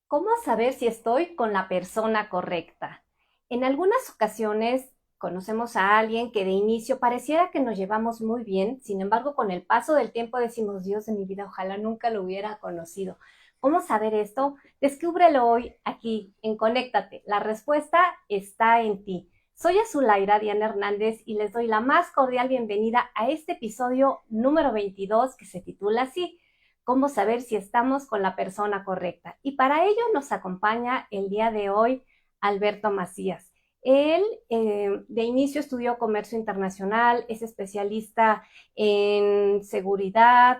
¿Cómo saber si estoy con la persona correcta? En algunas ocasiones conocemos a alguien que de inicio pareciera que nos llevamos muy bien, sin embargo, con el paso del tiempo decimos, Dios de mi vida, ojalá nunca lo hubiera conocido. ¿Cómo saber esto? Descúbrelo hoy aquí en Conéctate. La respuesta está en ti. Soy Azulaira Diana Hernández y les doy la más cordial bienvenida a este episodio número 22 que se titula así: cómo saber si estamos con la persona correcta. Y para ello nos acompaña el día de hoy Alberto Macías. Él de inicio estudió comercio internacional, es especialista en seguridad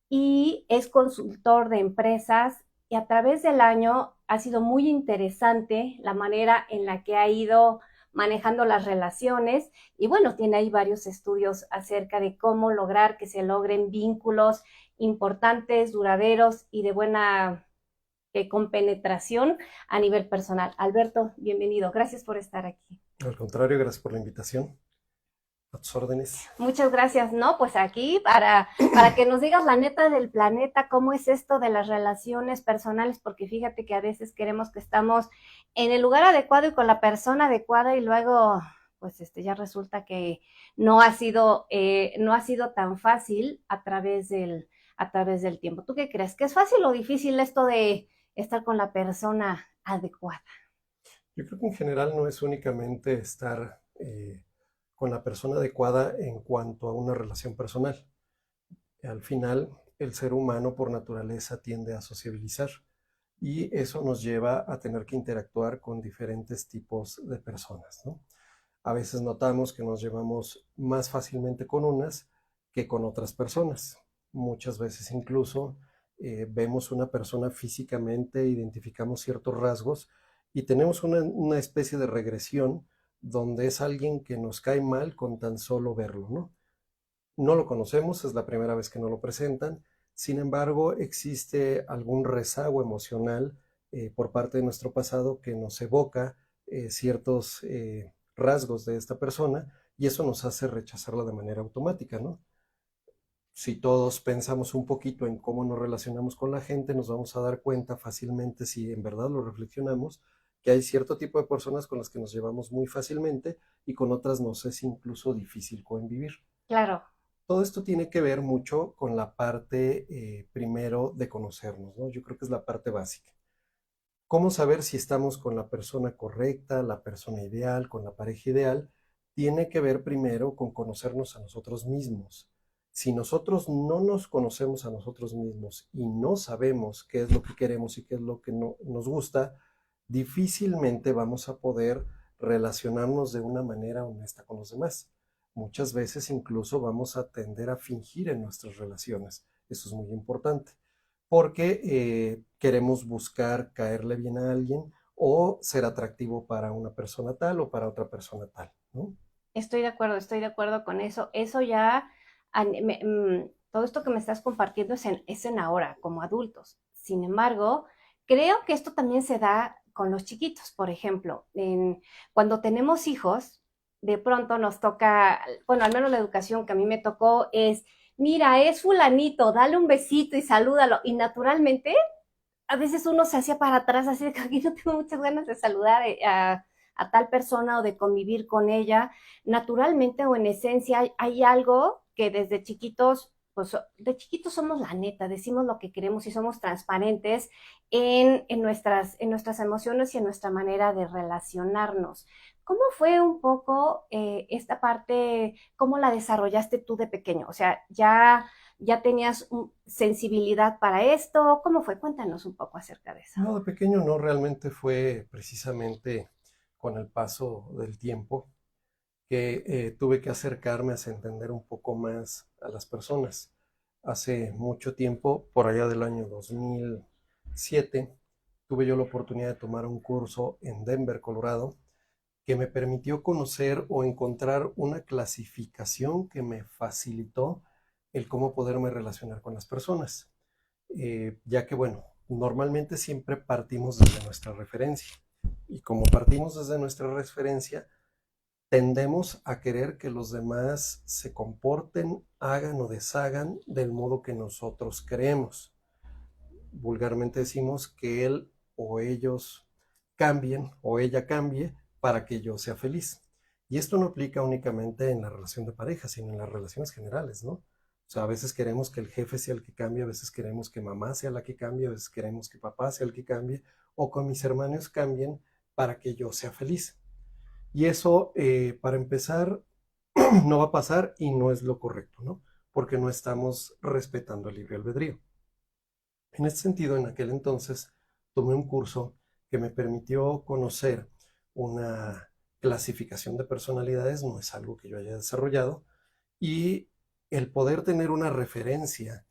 y es consultor de empresas, y a través del año ha sido muy interesante la manera en la que ha ido manejando las relaciones, y bueno, tiene ahí varios estudios acerca de cómo lograr que se logren vínculos importantes, duraderos y de buena compenetración a nivel personal. Alberto, bienvenido. Gracias por estar aquí. Al contrario, gracias por la invitación. A tus órdenes. Muchas gracias, ¿no? Pues aquí para que nos digas la neta del planeta, cómo es esto de las relaciones personales, porque fíjate que a veces queremos que estamos en el lugar adecuado y con la persona adecuada y luego pues ya resulta que no ha sido tan fácil a través del tiempo. ¿Tú qué crees? ¿Que es fácil o difícil esto de estar con la persona adecuada? Yo creo que en general no es únicamente estar con la persona adecuada en cuanto a una relación personal. Al final, el ser humano por naturaleza tiende a sociabilizar y eso nos lleva a tener que interactuar con diferentes tipos de personas, ¿no? A veces notamos que nos llevamos más fácilmente con unas que con otras personas. Muchas veces incluso vemos una persona físicamente, identificamos ciertos rasgos y tenemos una especie de regresión donde es alguien que nos cae mal con tan solo verlo, ¿no? No lo conocemos, es la primera vez que nos lo presentan, sin embargo existe algún rezago emocional por parte de nuestro pasado que nos evoca ciertos rasgos de esta persona y eso nos hace rechazarla de manera automática, ¿no? Si todos pensamos un poquito en cómo nos relacionamos con la gente, nos vamos a dar cuenta fácilmente, si en verdad lo reflexionamos, que hay cierto tipo de personas con las que nos llevamos muy fácilmente y con otras nos es incluso difícil convivir. Claro. Todo esto tiene que ver mucho con la parte primero de conocernos, ¿no? Yo creo que es la parte básica. ¿Cómo saber si estamos con la persona correcta, la persona ideal, con la pareja ideal? Tiene que ver primero con conocernos a nosotros mismos. Si nosotros no nos conocemos a nosotros mismos y no sabemos qué es lo que queremos y qué es lo que no, nos gusta, difícilmente vamos a poder relacionarnos de una manera honesta con los demás. Muchas veces incluso vamos a tender a fingir en nuestras relaciones. Eso es muy importante porque queremos buscar caerle bien a alguien o ser atractivo para una persona tal o para otra persona tal, ¿no? Estoy de acuerdo con eso. Eso ya, todo esto que me estás compartiendo es en ahora, como adultos. Sin embargo, creo que esto también se da con los chiquitos. Por ejemplo, cuando tenemos hijos, de pronto nos toca, bueno, al menos la educación que a mí me tocó es, mira, es fulanito, dale un besito y salúdalo. Y naturalmente a veces uno se hacía para atrás, así de que aquí no tengo muchas ganas de saludar a tal persona o de convivir con ella. Naturalmente o en esencia hay algo que desde chiquitos, pues de chiquitos somos la neta, decimos lo que queremos y somos transparentes en nuestras emociones y en nuestra manera de relacionarnos. ¿Cómo fue un poco esta parte, cómo la desarrollaste tú de pequeño? O sea, ya tenías sensibilidad para esto. ¿Cómo fue? Cuéntanos un poco acerca de eso. No, de pequeño no, realmente fue precisamente con el paso del tiempo que tuve que acercarme a entender un poco más a las personas. Hace mucho tiempo, por allá del año 2007, tuve yo la oportunidad de tomar un curso en Denver, Colorado, que me permitió conocer o encontrar una clasificación que me facilitó el cómo poderme relacionar con las personas. Ya que, bueno, normalmente siempre partimos desde nuestra referencia. Y como partimos desde nuestra referencia, tendemos a querer que los demás se comporten, hagan o deshagan del modo que nosotros creemos. Vulgarmente decimos que el o ellos cambien o ella cambie para que yo sea feliz. Y esto no aplica únicamente en la relación de pareja, sino en las relaciones generales, ¿no? O sea, a veces queremos que el jefe sea el que cambie, a veces queremos que mamá sea la que cambie, a veces queremos que papá sea el que cambie, o que mis hermanos cambien para que yo sea feliz. Y eso, para empezar, no va a pasar y no es lo correcto, ¿no? Porque no estamos respetando el libre albedrío. En este sentido, en aquel entonces tomé un curso que me permitió conocer una clasificación de personalidades, no es algo que yo haya desarrollado, y el poder tener una referencia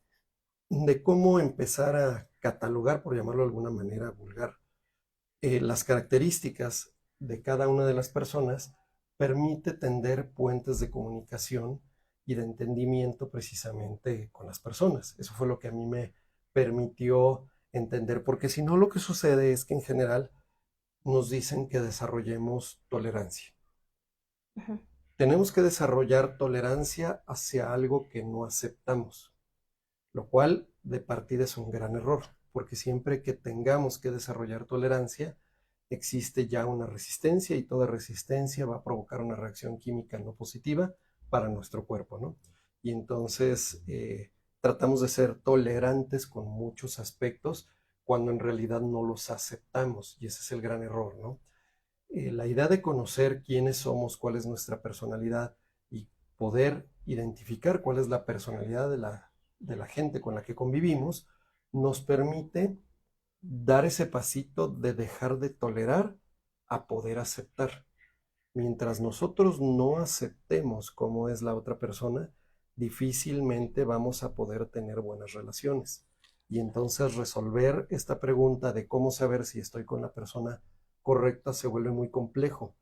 de cómo empezar a catalogar, por llamarlo de alguna manera vulgar, las características de cada una de las personas permite tender puentes de comunicación y de entendimiento precisamente con las personas. Eso fue lo que a mí me permitió entender, porque si no lo que sucede es que en general nos dicen que desarrollemos tolerancia. Ujú. Tenemos que desarrollar tolerancia hacia algo que no aceptamos, lo cual de partida es un gran error, porque siempre que tengamos que desarrollar tolerancia, existe ya una resistencia y toda resistencia va a provocar una reacción química no positiva para nuestro cuerpo, ¿no? Y entonces tratamos de ser tolerantes con muchos aspectos cuando en realidad no los aceptamos y ese es el gran error, ¿no? La idea de conocer quiénes somos, cuál es nuestra personalidad y poder identificar cuál es la personalidad de la gente con la que convivimos, nos permite dar ese pasito de dejar de tolerar a poder aceptar. Mientras nosotros no aceptemos cómo es la otra persona, difícilmente vamos a poder tener buenas relaciones. Y entonces resolver esta pregunta de cómo saber si estoy con la persona correcta se vuelve muy complejo,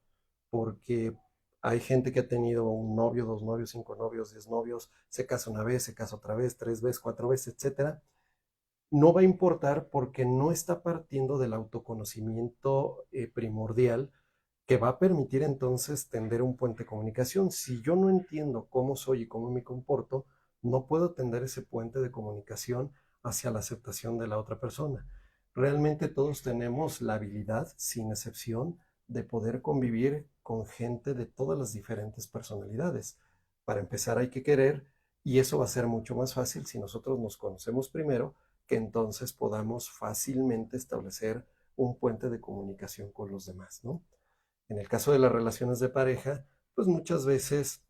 porque hay gente que ha tenido un novio, dos novios, 5 novios, 10 novios, se casa una vez, se casa otra vez, 3 veces, 4 veces, etcétera. No va a importar porque no está partiendo del autoconocimiento primordial que va a permitir entonces tender un puente de comunicación. Si yo no entiendo cómo soy y cómo me comporto, no puedo tender ese puente de comunicación hacia la aceptación de la otra persona. Realmente todos tenemos la habilidad, sin excepción, de poder convivir con gente de todas las diferentes personalidades. Para empezar hay que querer y eso va a ser mucho más fácil si nosotros nos conocemos primero, que entonces podamos fácilmente establecer un puente de comunicación con los demás, ¿no? En el caso de las relaciones de pareja, pues muchas veces,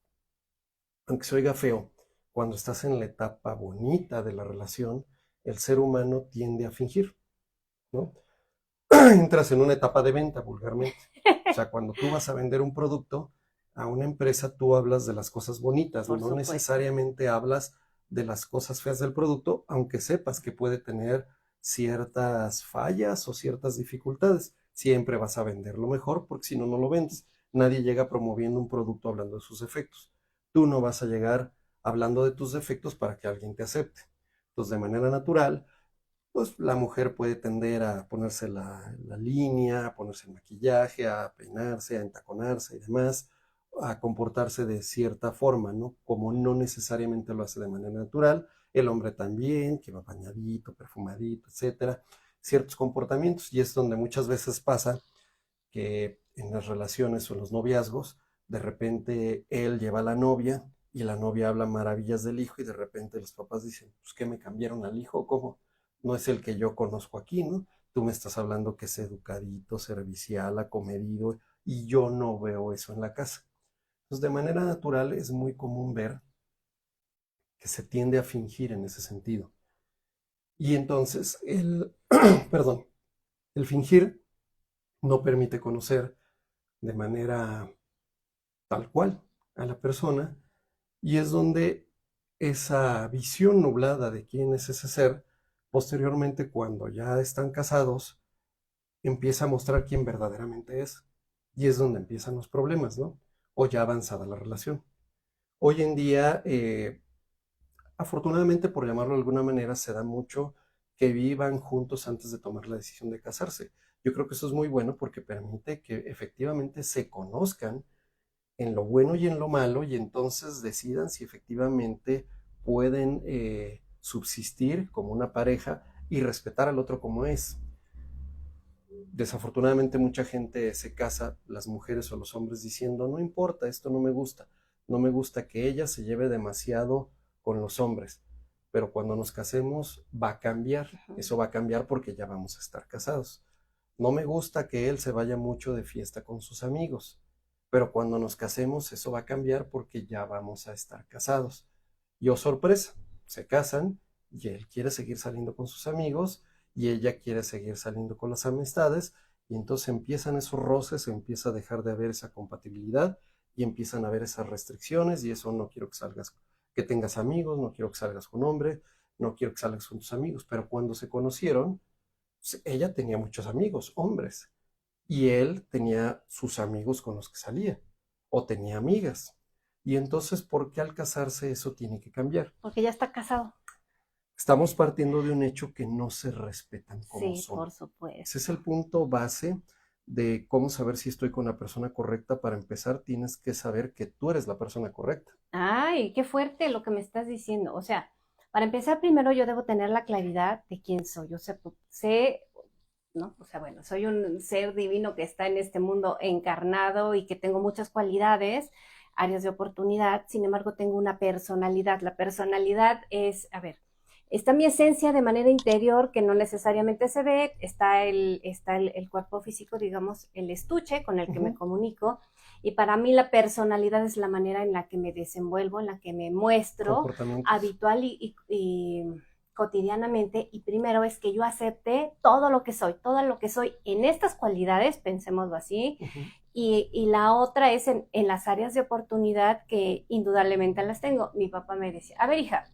aunque se oiga feo, cuando estás en la etapa bonita de la relación, el ser humano tiende a fingir, ¿no? Entras en una etapa de venta, vulgarmente. O sea, cuando tú vas a vender un producto a una empresa, tú hablas de las cosas bonitas, Por no supuesto. necesariamente hablas de las cosas feas del producto, aunque sepas que puede tener ciertas fallas o ciertas dificultades. Siempre vas a vender lo mejor porque si no, no lo vendes. Nadie llega promoviendo un producto hablando de sus defectos. Tú no vas a llegar hablando de tus defectos para que alguien te acepte. Entonces, de manera natural, pues la mujer puede tender a ponerse la línea, a ponerse el maquillaje, a peinarse, a entaconarse y demás, a comportarse de cierta forma, ¿no? Como no necesariamente lo hace de manera natural, el hombre también, que va bañadito, perfumadito, etcétera, ciertos comportamientos, y es donde muchas veces pasa que en las relaciones o en los noviazgos, de repente él lleva a la novia y la novia habla maravillas del hijo y de repente los papás dicen, pues ¿qué me cambiaron al hijo? ¿Cómo? No es el que yo conozco aquí, ¿no? Tú me estás hablando que es educadito, servicial, acomedido y yo no veo eso en la casa. Entonces, de manera natural es muy común ver que se tiende a fingir en ese sentido. Y entonces perdón, el fingir no permite conocer de manera tal cual a la persona y es donde esa visión nublada de quién es ese ser, posteriormente cuando ya están casados, empieza a mostrar quién verdaderamente es. Y es donde empiezan los problemas, ¿no? O ya avanzada la relación. Hoy en día, afortunadamente, por llamarlo de alguna manera, se da mucho que vivan juntos antes de tomar la decisión de casarse. Yo creo que eso es muy bueno porque permite que efectivamente se conozcan en lo bueno y en lo malo y entonces decidan si efectivamente pueden subsistir como una pareja y respetar al otro como es. desafortunadamente mucha gente se casa, las mujeres o los hombres, diciendo, no importa, esto no me gusta. No me gusta que ella se lleve demasiado con los hombres. Pero cuando nos casemos va a cambiar. Eso va a cambiar porque ya vamos a estar casados. No me gusta que él se vaya mucho de fiesta con sus amigos. Pero cuando nos casemos eso va a cambiar porque ya vamos a estar casados. Y oh sorpresa, se casan y él quiere seguir saliendo con sus amigos y ella quiere seguir saliendo con las amistades, y entonces empiezan esos roces, empieza a dejar de haber esa compatibilidad y empiezan a haber esas restricciones, y eso: no quiero que salgas, que tengas amigos, no quiero que salgas con hombre, no quiero que salgas con tus amigos. Pero cuando se conocieron, pues, ella tenía muchos amigos, hombres, y él tenía sus amigos con los que salía, o tenía amigas. Y entonces, ¿por qué al casarse eso tiene que cambiar? Porque ya está casado. Estamos partiendo de un hecho que no se respetan como Sí, son. por Ese es supuesto. el punto base de cómo saber si estoy con la persona correcta. Para empezar, tienes que saber que tú eres la persona correcta. Ay, qué fuerte lo que me estás diciendo. O sea, para empezar, primero yo debo tener la claridad de quién soy. O sea, sé, ¿no? O sea, bueno, soy un ser divino que está en este mundo encarnado y que tengo muchas cualidades, áreas de oportunidad. Sin embargo, tengo una personalidad. La personalidad es, a ver, está mi esencia de manera interior que no necesariamente se ve, está el cuerpo físico, digamos, el estuche con el que me comunico, y para mí la personalidad es la manera en la que me desenvuelvo, en la que me muestro Comportamientos. habitual y cotidianamente. Y primero es que yo acepte todo lo que soy en estas cualidades, pensémoslo así. Y la otra es en las áreas de oportunidad que indudablemente las tengo. Mi papá me decía, a ver, hija,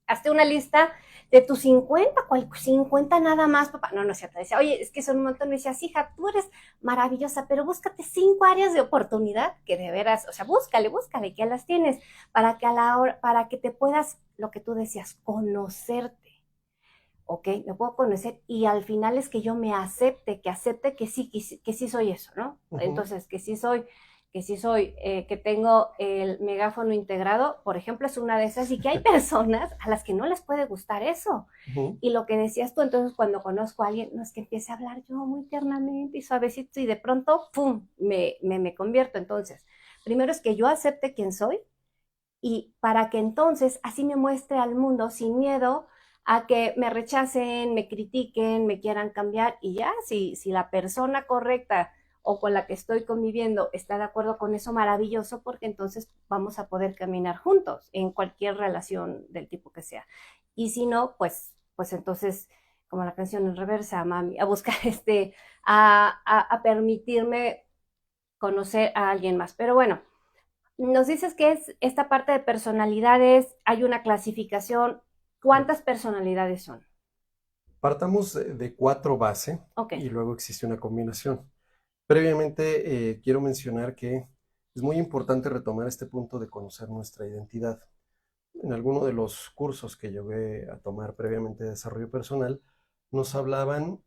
hazte una lista de tus 50, ¿cuál 50 nada más, papá? No, no es cierto. Decía, oye, es que son un montón. Me decías, hija, tú eres maravillosa, pero búscate 5 áreas de oportunidad que de veras, o sea, búscale, que ya las tienes, para que a la hora, para que te puedas, lo que tú decías, conocerte. ¿Ok? Me puedo conocer y al final es que yo me acepte, que sí soy eso, ¿no? Entonces, que tengo el megáfono integrado, por ejemplo, es una de esas, y que hay personas a las que no les puede gustar eso. Y lo que decías tú, entonces cuando conozco a alguien, no es que empiece a hablar yo muy tiernamente y suavecito y de pronto, ¡pum!, me convierto. Entonces, primero es que yo acepte quién soy, y para que entonces así me muestre al mundo sin miedo a que me rechacen, me critiquen, me quieran cambiar. Y ya, si la persona correcta o con la que estoy conviviendo está de acuerdo con eso, maravilloso, porque entonces vamos a poder caminar juntos en cualquier relación del tipo que sea. Y si no, pues entonces, como la canción en reversa, mami, a buscar a permitirme conocer a alguien más. Pero bueno, nos dices que es esta parte de personalidades, hay una clasificación. ¿Cuántas personalidades son? Partamos de 4 base Ok, y luego existe una combinación. Previamente, quiero mencionar que es muy importante retomar este punto de conocer nuestra identidad. En alguno de los cursos que llegué a tomar previamente de desarrollo personal, nos hablaban,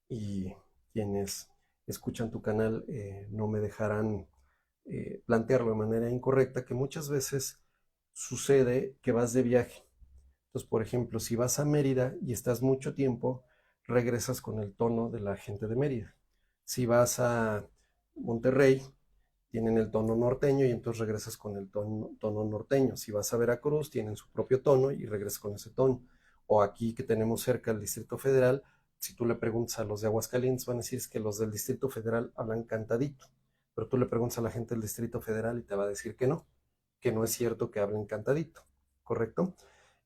y quienes escuchan tu canal no me dejarán plantearlo de manera incorrecta, que muchas veces sucede que vas de viaje. Entonces, por ejemplo, si vas a Mérida y estás mucho tiempo, regresas con el tono de la gente de Mérida. Si vas a Monterrey, tienen el tono norteño y entonces regresas con el tono norteño. Si vas a Veracruz, tienen su propio tono y regresas con ese tono. O aquí que tenemos cerca el Distrito Federal, si tú le preguntas a los de Aguascalientes, van a decir que los del Distrito Federal hablan cantadito. Pero tú le preguntas a la gente del Distrito Federal y te va a decir que no es cierto que hablen cantadito, ¿correcto?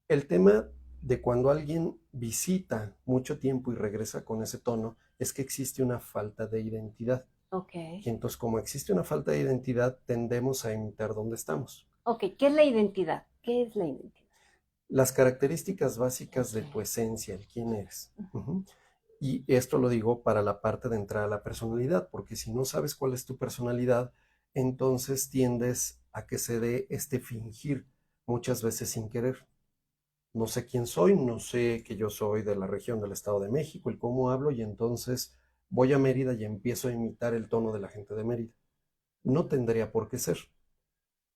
El tema de cuando alguien visita mucho tiempo y regresa con ese tono es que existe una falta de identidad. ok, Y entonces, como existe una falta de identidad, tendemos a imitar dónde estamos. ok. ¿Qué es la identidad? ¿Qué es la identidad? Las características básicas de tu Ok. esencia, el quién eres. Y esto lo digo para la parte de entrada a la personalidad, porque si no sabes cuál es tu personalidad, entonces tiendes a que se dé este fingir muchas veces sin querer. No sé quién soy, no sé que yo soy de la región del Estado de México, el cómo hablo, y entonces voy a Mérida y empiezo a imitar el tono de la gente de Mérida. No tendría por qué ser.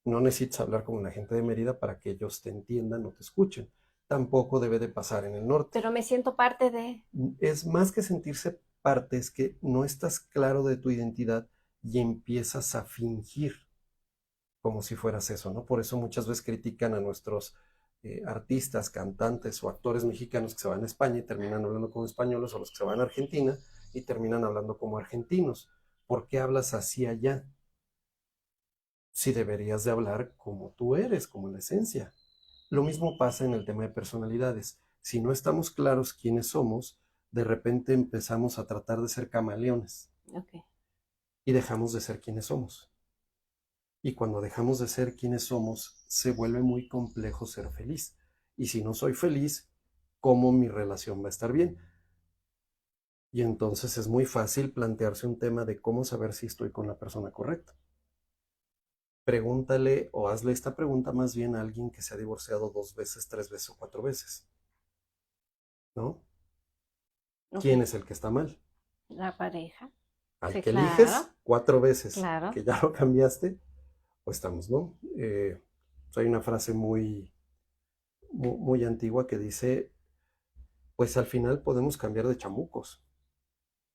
No necesitas hablar como la gente de Mérida para que ellos te entiendan o te escuchen. Tampoco debe de pasar en el norte. Pero me siento parte de... Es más que sentirse parte es que no estás claro de tu identidad y empiezas a fingir como si fueras eso, ¿no? Por eso muchas veces critican a nuestros artistas, cantantes o actores mexicanos que se van a España y terminan hablando como españoles, o los que se van a Argentina y terminan hablando como argentinos. ¿Por qué hablas así allá? Si deberías de hablar como tú eres, como la esencia. Lo mismo pasa en el tema de personalidades. Si no estamos claros quiénes somos, de repente empezamos a tratar de ser camaleones Ok. y dejamos de ser quienes somos. Y cuando dejamos de ser quienes somos, se vuelve muy complejo ser feliz. Y si no soy feliz, ¿cómo mi relación va a estar bien? Y entonces es muy fácil plantearse un tema de cómo saber si estoy con la persona correcta. Pregúntale o hazle esta pregunta más bien a alguien que se ha divorciado 2 veces, 3 veces o 4 veces, ¿no? Ok. ¿Quién es el que está mal? La pareja. ¿Al Sí, que claro, eliges 4 veces, claro. que ya lo cambiaste? O estamos, ¿no? Hay una frase muy antigua que dice, pues al final podemos cambiar de chamucos,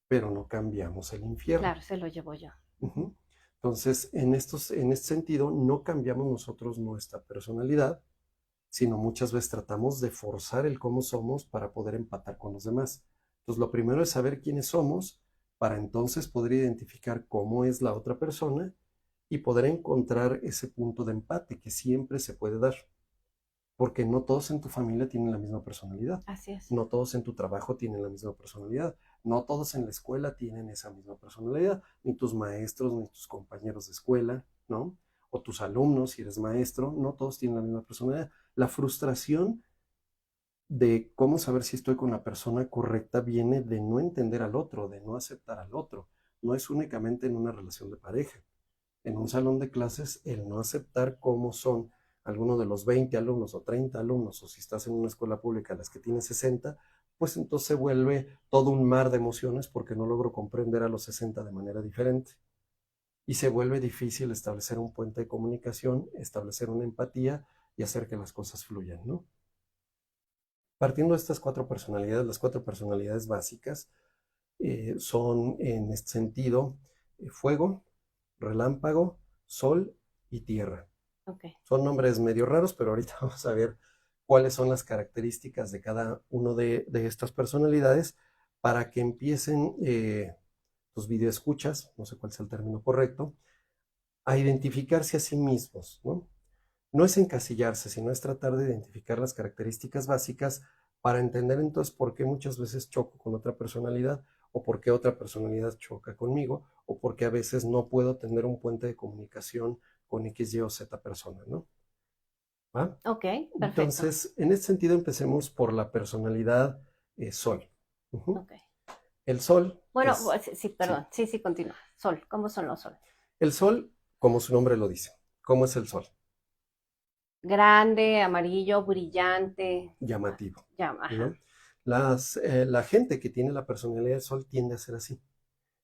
pero no cambiamos el infierno. Claro, se lo llevo yo. Ujú. Entonces, en este sentido, no cambiamos nosotros nuestra personalidad, sino muchas veces tratamos de forzar el cómo somos para poder empatar con los demás. Entonces, lo primero es saber quiénes somos para entonces poder identificar cómo es la otra persona y poder encontrar ese punto de empate que siempre se puede dar. Porque no todos en tu familia tienen la misma personalidad, Así es. no todos en tu trabajo tienen la misma personalidad, no todos en la escuela tienen esa misma personalidad, ni tus maestros, ni tus compañeros de escuela, ¿no? O tus alumnos, si eres maestro, no todos tienen la misma personalidad. La frustración de cómo saber si estoy con la persona correcta viene de no entender al otro, de no aceptar al otro. No es únicamente en una relación de pareja. En un salón de clases, el no aceptar cómo son algunos de los 20 alumnos o 30 alumnos, o si estás en una escuela pública las que tiene 60, pues entonces se vuelve todo un mar de emociones porque no logro comprender a los 60 de manera diferente. Y se vuelve difícil establecer un puente de comunicación, establecer una empatía y hacer que las cosas fluyan, ¿no? Partiendo de estas 4 personalidades, las 4 personalidades básicas son en este sentido fuego, relámpago, sol y tierra. Ok. Son nombres medio raros, pero ahorita vamos a ver cuáles son las características de cada uno de estas personalidades para que empiecen tus videoescuchas, no sé cuál es el término correcto, a identificarse a sí mismos, ¿no? No es encasillarse, sino es tratar de identificar las características básicas para entender entonces por qué muchas veces choco con otra personalidad o por qué otra personalidad choca conmigo o por qué a veces no puedo tener un puente de comunicación con X, Y o Z persona, ¿no? ¿Va? Ok, perfecto. Entonces, en este sentido empecemos por la personalidad Sol. Ujú. Ok. El Sol Bueno, es, sí, sí, sí, perdón. Sí, sí, continúa. Sol, ¿cómo son los soles? el Sol, como su nombre lo dice, ¿cómo es el Sol? Grande, amarillo, brillante. Llamativo, Ajá. ¿no? La gente que tiene la personalidad del Sol tiende a ser así.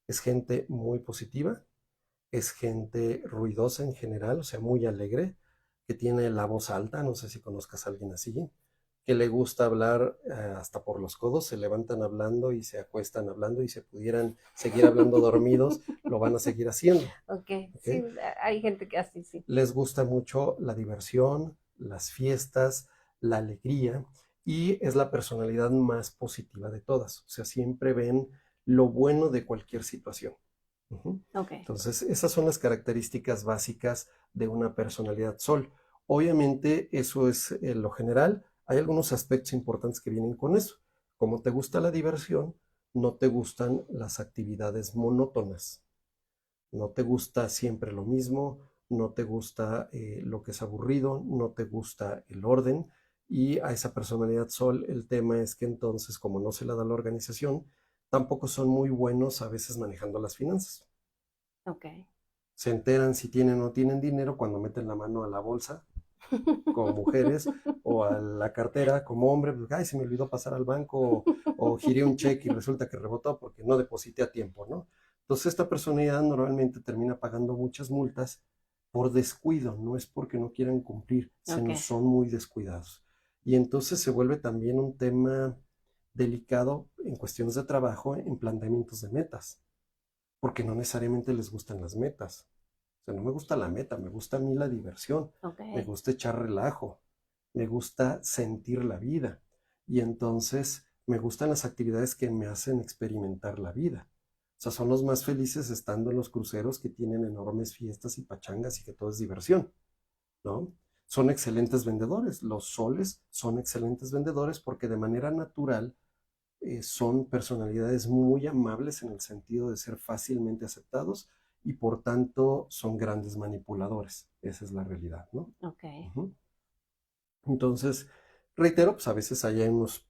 Es gente muy positiva, es gente ruidosa en general, o sea, muy alegre, que tiene la voz alta, no sé si conozcas a alguien así, que le gusta hablar hasta por los codos, se levantan hablando y se acuestan hablando y si pudieran seguir hablando dormidos, lo van a seguir haciendo. Ok, ¿Ok? sí, hay gente que así, sí. Les gusta mucho la diversión, las fiestas, la alegría y es la personalidad más positiva de todas. O sea, siempre ven lo bueno de cualquier situación. Ujú. Ok, Entonces, esas son las características básicas de una personalidad Sol. Obviamente, eso es lo general. Hay algunos aspectos importantes que vienen con eso. Como te gusta la diversión, no te gustan las actividades monótonas. No te gusta siempre lo mismo, no te gusta lo que es aburrido, no te gusta el orden y a esa personalidad Sol el tema es que entonces como no se la da la organización, tampoco son muy buenos a veces manejando las finanzas. ok. Se enteran si tienen o no tienen dinero cuando meten la mano a la bolsa como mujeres o a la cartera como hombre, pues, ay, se me olvidó pasar al banco o giré un cheque y resulta que rebotó porque no deposité a tiempo, ¿no? Entonces esta personalidad normalmente termina pagando muchas multas por descuido, no es porque no quieran cumplir, Ok, sino son muy descuidados. Y entonces se vuelve también un tema delicado en cuestiones de trabajo, en planteamientos de metas, porque no necesariamente les gustan las metas. O sea, no me gusta la meta, me gusta a mí la diversión, me Ok. gusta echar relajo, me gusta sentir la vida. Y entonces me gustan las actividades que me hacen experimentar la vida. O sea, son los más felices estando en los cruceros que tienen enormes fiestas y pachangas y que todo es diversión, ¿no? Son excelentes vendedores. Los soles son excelentes vendedores porque de manera natural son personalidades muy amables en el sentido de ser fácilmente aceptados y por tanto son grandes manipuladores. Esa es la realidad, ¿no? Ok. Ujú. Entonces, reitero, pues a veces hay unos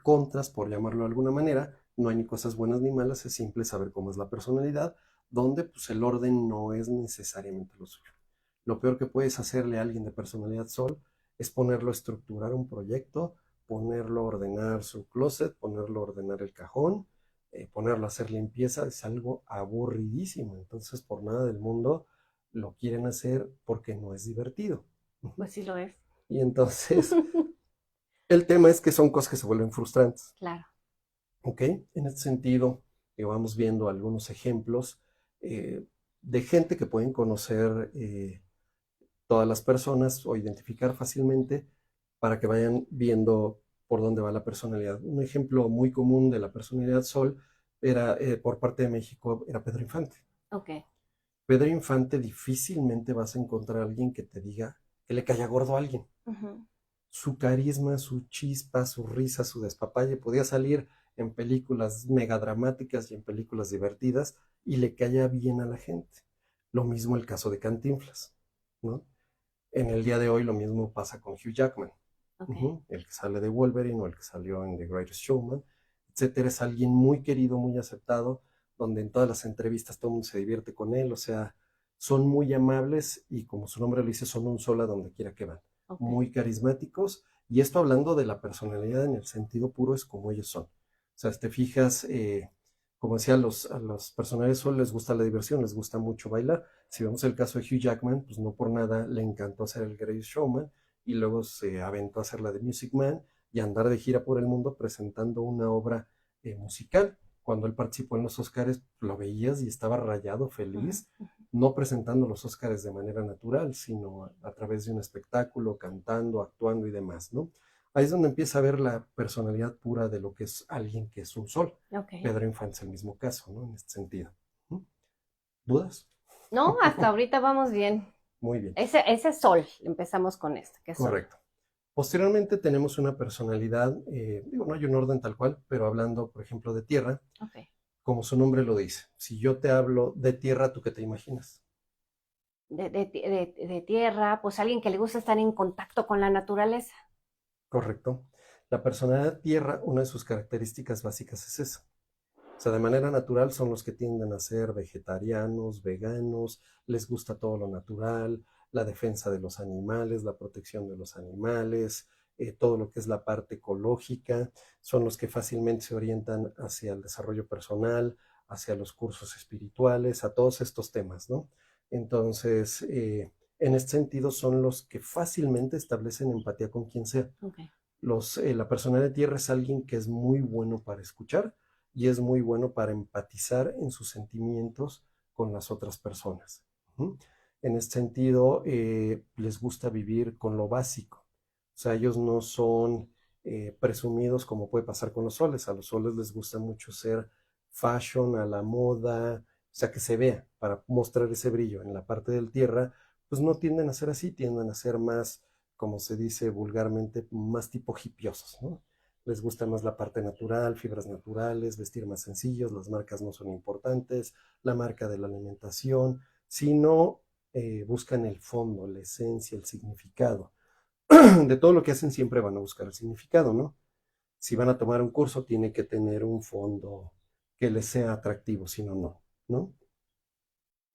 contras, por llamarlo de alguna manera. No hay ni cosas buenas ni malas, es simple saber cómo es la personalidad, donde pues el orden no es necesariamente lo suyo. Lo peor que puedes hacerle a alguien de personalidad Sol es ponerlo a estructurar un proyecto, ponerlo a ordenar su closet, ponerlo a ordenar el cajón, ponerlo a hacer limpieza. Es algo aburridísimo. Entonces, por nada del mundo lo quieren hacer porque no es divertido. Pues sí lo es. Y entonces, el tema es que son cosas que se vuelven frustrantes. Claro. ¿Ok? En este sentido, vamos viendo algunos ejemplos eh, de gente que pueden conocer todas las personas o identificar fácilmente para que vayan viendo por dónde va la personalidad. Un ejemplo muy común de la personalidad Sol era, por parte de México, era Pedro Infante. Ok. Pedro Infante difícilmente vas a encontrar a alguien que te diga que le caiga gordo a alguien. Ujú. Su carisma, su chispa, su risa, su despapalle, podía salir en películas megadramáticas y en películas divertidas y le caía bien a la gente. Lo mismo el caso de Cantinflas, ¿no? En el día de hoy lo mismo pasa con Hugh Jackman, Ok. el que sale de Wolverine o el que salió en The Greatest Showman, etcétera. Es alguien muy querido, muy aceptado, donde en todas las entrevistas todo el mundo se divierte con él. O sea, son muy amables y como su nombre lo dice, son un sol a donde quiera que van. Ok. Muy carismáticos. Y esto hablando de la personalidad en el sentido puro, es como ellos son. O sea, te fijas, como decía, a los personajes sol les gusta la diversión, les gusta mucho bailar. Si vemos el caso de Hugh Jackman, pues no por nada le encantó hacer el Greatest Showman y luego se aventó a hacer la de Music Man y andar de gira por el mundo presentando una obra musical. Cuando él participó en los Oscars, lo veías y estaba rayado, feliz, Ujú. no presentando los Oscars de manera natural, sino a través de un espectáculo, cantando, actuando y demás, ¿no? Ahí es donde empieza a ver la personalidad pura de lo que es alguien que es un sol. Ok. Pedro Infante es el mismo caso, ¿no? En este sentido. ¿Dudas? No, hasta ahorita vamos bien. Muy bien, Ese sol, empezamos con este, que es sol. correcto. Posteriormente tenemos una personalidad, digo, no hay un orden tal cual, pero hablando, por ejemplo, de tierra, Ok. como su nombre lo dice. Si yo te hablo de tierra, ¿tú qué te imaginas? De tierra, pues alguien que le gusta estar en contacto con la naturaleza. Correcto. La personalidad tierra, una de sus características básicas es esa. O sea, de manera natural son los que tienden a ser vegetarianos, veganos, les gusta todo lo natural, la defensa de los animales, la protección de los animales, todo lo que es la parte ecológica, son los que fácilmente se orientan hacia el desarrollo personal, hacia los cursos espirituales, a todos estos temas, ¿no? Entonces, en este sentido, son los que fácilmente establecen empatía con quien sea. Ok. La persona de tierra es alguien que es muy bueno para escuchar y es muy bueno para empatizar en sus sentimientos con las otras personas. ¿Mm? En este sentido, les gusta vivir con lo básico. O sea, ellos no son presumidos como puede pasar con los soles. A los soles les gusta mucho ser fashion, a la moda, o sea, que se vea para mostrar ese brillo. En la parte del tierra, pues no tienden a ser así, tienden a ser más, como se dice vulgarmente, más tipo hipiosos, ¿no? Les gusta más la parte natural, fibras naturales, vestir más sencillos, las marcas no son importantes, la marca de la alimentación, sino buscan el fondo, la esencia, el significado. De todo lo que hacen siempre van a buscar el significado, ¿no? Si van a tomar un curso, tiene que tener un fondo que les sea atractivo, si no, no, ¿no?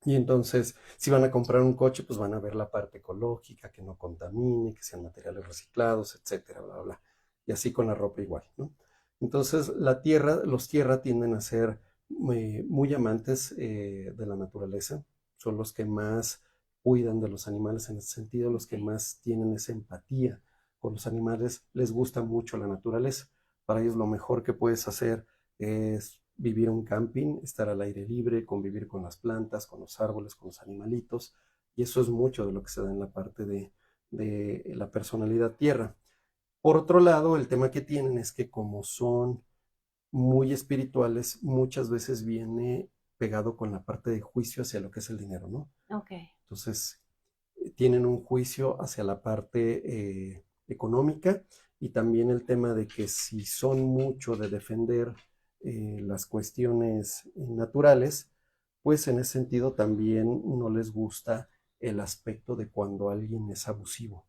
Y entonces, si van a comprar un coche, pues van a ver la parte ecológica, que no contamine, que sean materiales reciclados, etcétera, bla, bla. Y así con la ropa igual, ¿no? Entonces, los tierra tienden a ser muy amantes de la naturaleza, son los que más cuidan de los animales en ese sentido, los que Ok. más tienen esa empatía con los animales, les gusta mucho la naturaleza. Para ellos lo mejor que puedes hacer es vivir un camping, estar al aire libre, convivir con las plantas, con los árboles, con los animalitos, y eso es mucho de lo que se da en la parte de la personalidad tierra. Por otro lado, el tema que tienen es que como son muy espirituales, muchas veces viene pegado con la parte de juicio hacia lo que es el dinero, ¿no? Ok. Entonces, tienen un juicio hacia la parte económica y también el tema de que si son mucho de defender las cuestiones naturales, pues en ese sentido también no les gusta el aspecto de cuando alguien es abusivo.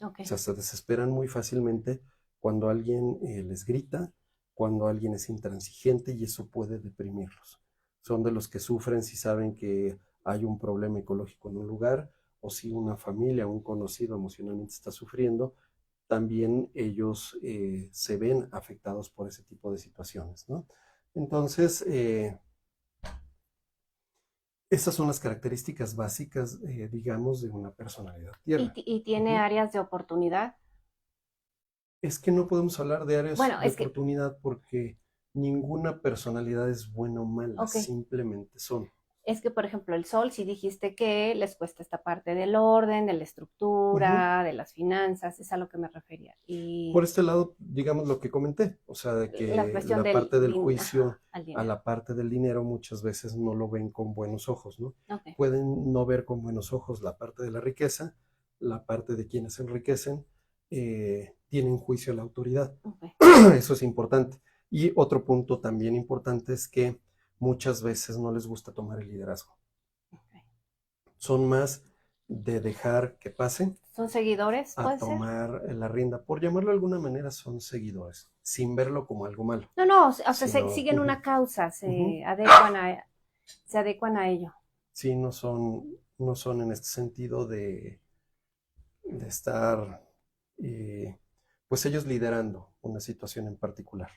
Ok. O sea, se desesperan muy fácilmente cuando alguien les grita, cuando alguien es intransigente y eso puede deprimirlos. Son de los que sufren si saben que hay un problema ecológico en un lugar o si una familia o un conocido emocionalmente está sufriendo, también ellos se ven afectados por ese tipo de situaciones, ¿no? Entonces, esas son las características básicas, digamos, de una personalidad tierra. ¿Y tiene áreas de oportunidad? Es que no podemos hablar de áreas Bueno, de es que, oportunidad porque ninguna personalidad es buena o mala, ok, simplemente son. es que, por ejemplo, el sol, sí dijiste que les cuesta esta parte del orden, de la Ujú. estructura, de las finanzas, es a lo que me refería. Por Y este lado, digamos lo que comenté, o sea, de la que cuestión la del parte del ajá, juicio al a dinero. la parte del dinero muchas veces no lo ven con buenos ojos, ¿no? Ok, Pueden no ver con buenos ojos la parte de la riqueza, la parte de quienes se enriquecen, tienen juicio a la autoridad. ok, Eso es importante. Y otro punto también importante es que muchas veces no les gusta tomar el liderazgo. ok. Son más de dejar que pase ¿Son seguidores, a puede ser? tomar la rienda. Por llamarlo de alguna manera, son seguidores, sin verlo como algo malo, No, no, o sea, sino, siguen una causa, ujú, se adecuan a ello. sí, no son en este sentido de estar, eh, pues ellos liderando una situación en particular,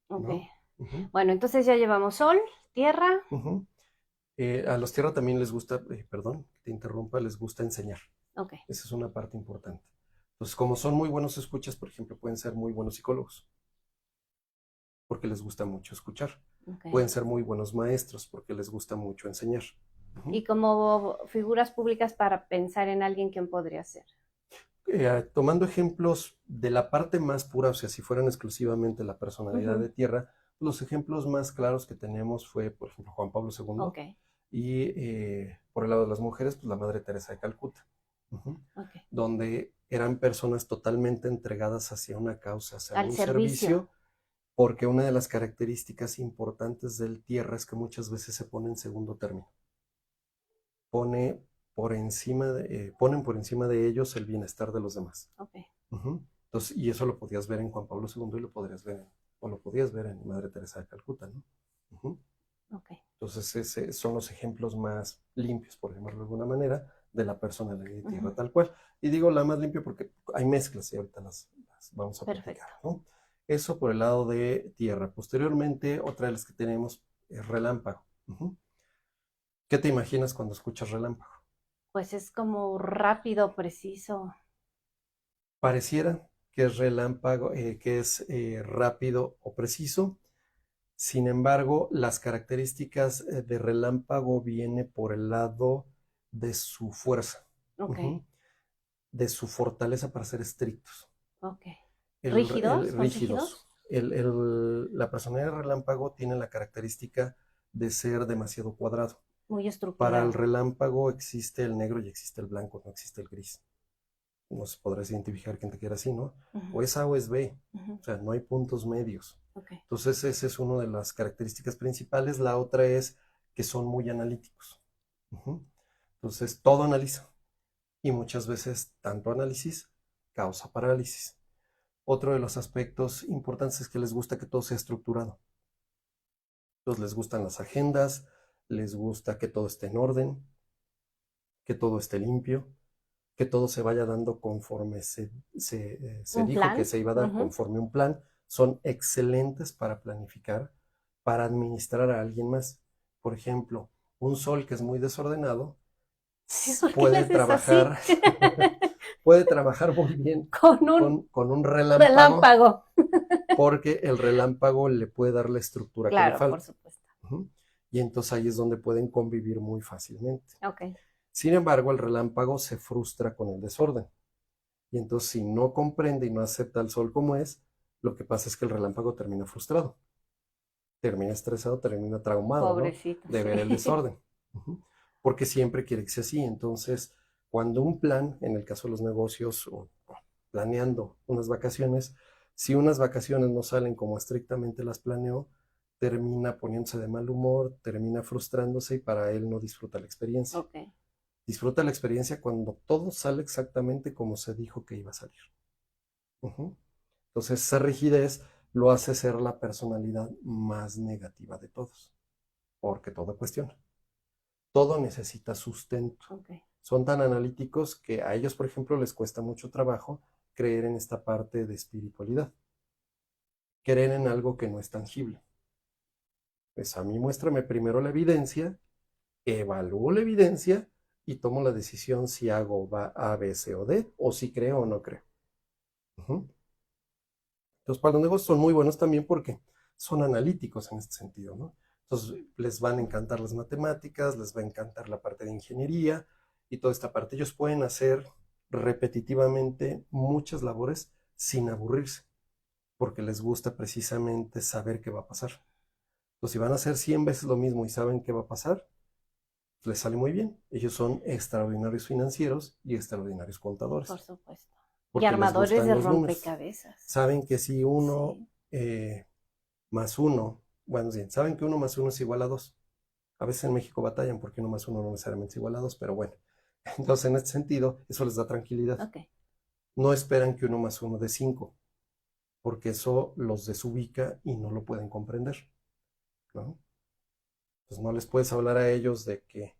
Ok. ¿no? Ujú, Bueno, entonces ya llevamos sol, tierra. ujú. A los tierra también les gusta, perdón, que te interrumpa, les gusta enseñar. Ok, Esa es una parte importante. Entonces, como son muy buenos escuchas, por ejemplo, pueden ser muy buenos psicólogos, porque les gusta mucho escuchar. ok. Pueden ser muy buenos maestros, porque les gusta mucho enseñar. Y Ujú. como figuras públicas para pensar en alguien, ¿quién podría ser? Tomando ejemplos de la parte más pura, o sea, si fueran exclusivamente la personalidad Ujú, de tierra, los ejemplos más claros que tenemos fue, por ejemplo, Juan Pablo II, ok, y por el lado de las mujeres, pues la Madre Teresa de Calcuta. Ujú. ok. Donde eran personas totalmente entregadas hacia una causa, hacia Al un servicio. servicio, porque una de las características importantes del tierra es que muchas veces se pone en segundo término. Pone ponen por encima de ellos el bienestar de los demás. Ok, Ujú. Entonces, y eso lo podías ver en Juan Pablo II y lo podrías ver o lo podías ver en Madre Teresa de Calcuta, ¿no? Ujú. ok. Entonces, son los ejemplos más limpios, por llamarlo de alguna manera, de la personalidad de tierra Ujú, tal cual. Y digo la más limpia porque hay mezclas y ahorita las vamos a platicar, perfecto. ¿no? Eso por el lado de tierra. Posteriormente, otra de las que tenemos es relámpago. Ujú. ¿Qué te imaginas cuando escuchas relámpago? Pues es como rápido, preciso. Pareciera que es relámpago, que es rápido o preciso. Sin embargo, las características de relámpago viene por el lado de su fuerza, Ok, ujú, de su fortaleza para ser estrictos, ok. el ¿Rígidos? ¿Son rígidos. rígidos? La personalidad de relámpago tiene la característica de ser demasiado cuadrado. Muy Para el estructurado. relámpago existe el negro y existe el blanco, no existe el gris. No se podrás identificar quién te quiera así, ¿no? Ujú, O es A o es B, ujú, o sea, no hay puntos medios. ok. Entonces, esa es una de las características principales. La otra es que son muy analíticos. Ujú. Entonces, todo analiza y muchas veces tanto análisis causa parálisis. Otro de los aspectos importantes es que les gusta que todo sea estructurado. Entonces, les gustan las agendas, les gusta que todo esté en orden, que todo esté limpio, que todo se vaya dando conforme se ¿Un dijo que plan? se iba a dar, Ujú. conforme un plan. Son excelentes para planificar, para administrar a alguien más. Por ejemplo, un sol que es muy desordenado ¿Por qué le puede haces así? trabajar, puede trabajar muy bien Con un con un relámpago relámpago. porque el relámpago le puede dar la estructura que le Claro, falta. por supuesto. Y entonces ahí es donde pueden convivir muy fácilmente. Ok. Sin embargo, el relámpago se frustra con el desorden. Y entonces si no comprende y no acepta al sol como es, lo que pasa es que el relámpago termina frustrado, termina estresado, termina traumado, ¿no? Pobrecito, De sí. ver el desorden. Porque siempre quiere que sea así. Entonces, cuando un plan, en el caso de los negocios, o planeando unas vacaciones, si unas vacaciones no salen como estrictamente las planeó, termina poniéndose de mal humor, termina frustrándose y para él no disfruta la experiencia. Ok. Disfruta la experiencia cuando todo sale exactamente como se dijo que iba a salir. Entonces, esa rigidez lo hace ser la personalidad más negativa de todos, porque todo cuestiona. Todo necesita sustento. Ok. Son tan analíticos que a ellos, por ejemplo, les cuesta mucho trabajo creer en esta parte de espiritualidad, creer en algo que no es tangible. Pues a mí muéstrame primero la evidencia, evalúo la evidencia y tomo la decisión si hago A, B, C o D, o si creo o no creo. Entonces, para los negocios son muy buenos también porque son analíticos en este sentido, ¿no? Entonces, les van a encantar las matemáticas, les va a encantar la parte de ingeniería y toda esta parte. Ellos pueden hacer repetitivamente muchas labores sin aburrirse, porque les gusta precisamente saber qué va a pasar. Entonces, si van a hacer 100 veces lo mismo y saben qué va a pasar, les sale muy bien. Ellos son extraordinarios financieros y extraordinarios contadores. Por supuesto. Y Porque les armadores gustan de los números. rompecabezas. Saben que si uno Sí. más uno, bueno, bien, saben que 1 más 1 es igual a 2. A veces en México batallan porque 1 más 1 no necesariamente es igual a 2, pero bueno. Entonces, en este sentido, eso les da tranquilidad. Ok. No esperan que 1 más 1 dé 5, porque eso los desubica y no lo pueden comprender, ¿no? Pues no les puedes hablar a ellos de que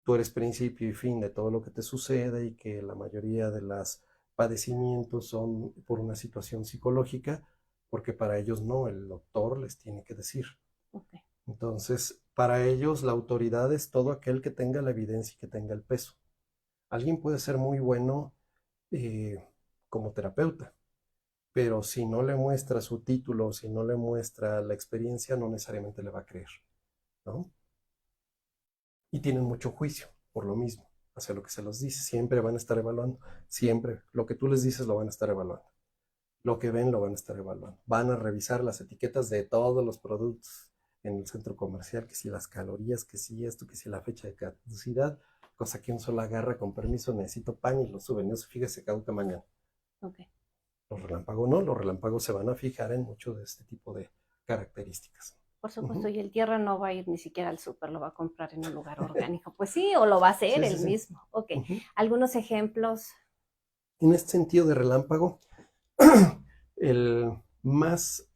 tú eres principio y fin de todo lo que te sucede y que la mayoría de los padecimientos son por una situación psicológica, porque para ellos no, el doctor les tiene que decir. Okay. Entonces, para ellos la autoridad es todo aquel que tenga la evidencia y que tenga el peso. Alguien puede ser muy bueno como terapeuta, pero si no le muestra su título, si no le muestra la experiencia, no necesariamente le va a creer, ¿no? Y tienen mucho juicio por lo mismo, hacia lo que se los dice. Siempre van a estar evaluando, siempre. Lo que tú les dices lo van a estar evaluando. Lo que ven lo van a estar evaluando. Van a revisar las etiquetas de todos los productos en el centro comercial, que si las calorías, que si esto, que si la fecha de caducidad, cosa que un solo agarra con permiso, necesito pan y lo suben. Eso fíjese, caduca mañana. Okay. Los relámpagos no, los relámpagos se van a fijar en mucho de este tipo de características. Por supuesto, y el tierra no va a ir ni siquiera al súper, lo va a comprar en un lugar orgánico. Pues sí, o lo va a hacer él mismo. Ok. Algunos ejemplos. En este sentido de relámpago, el más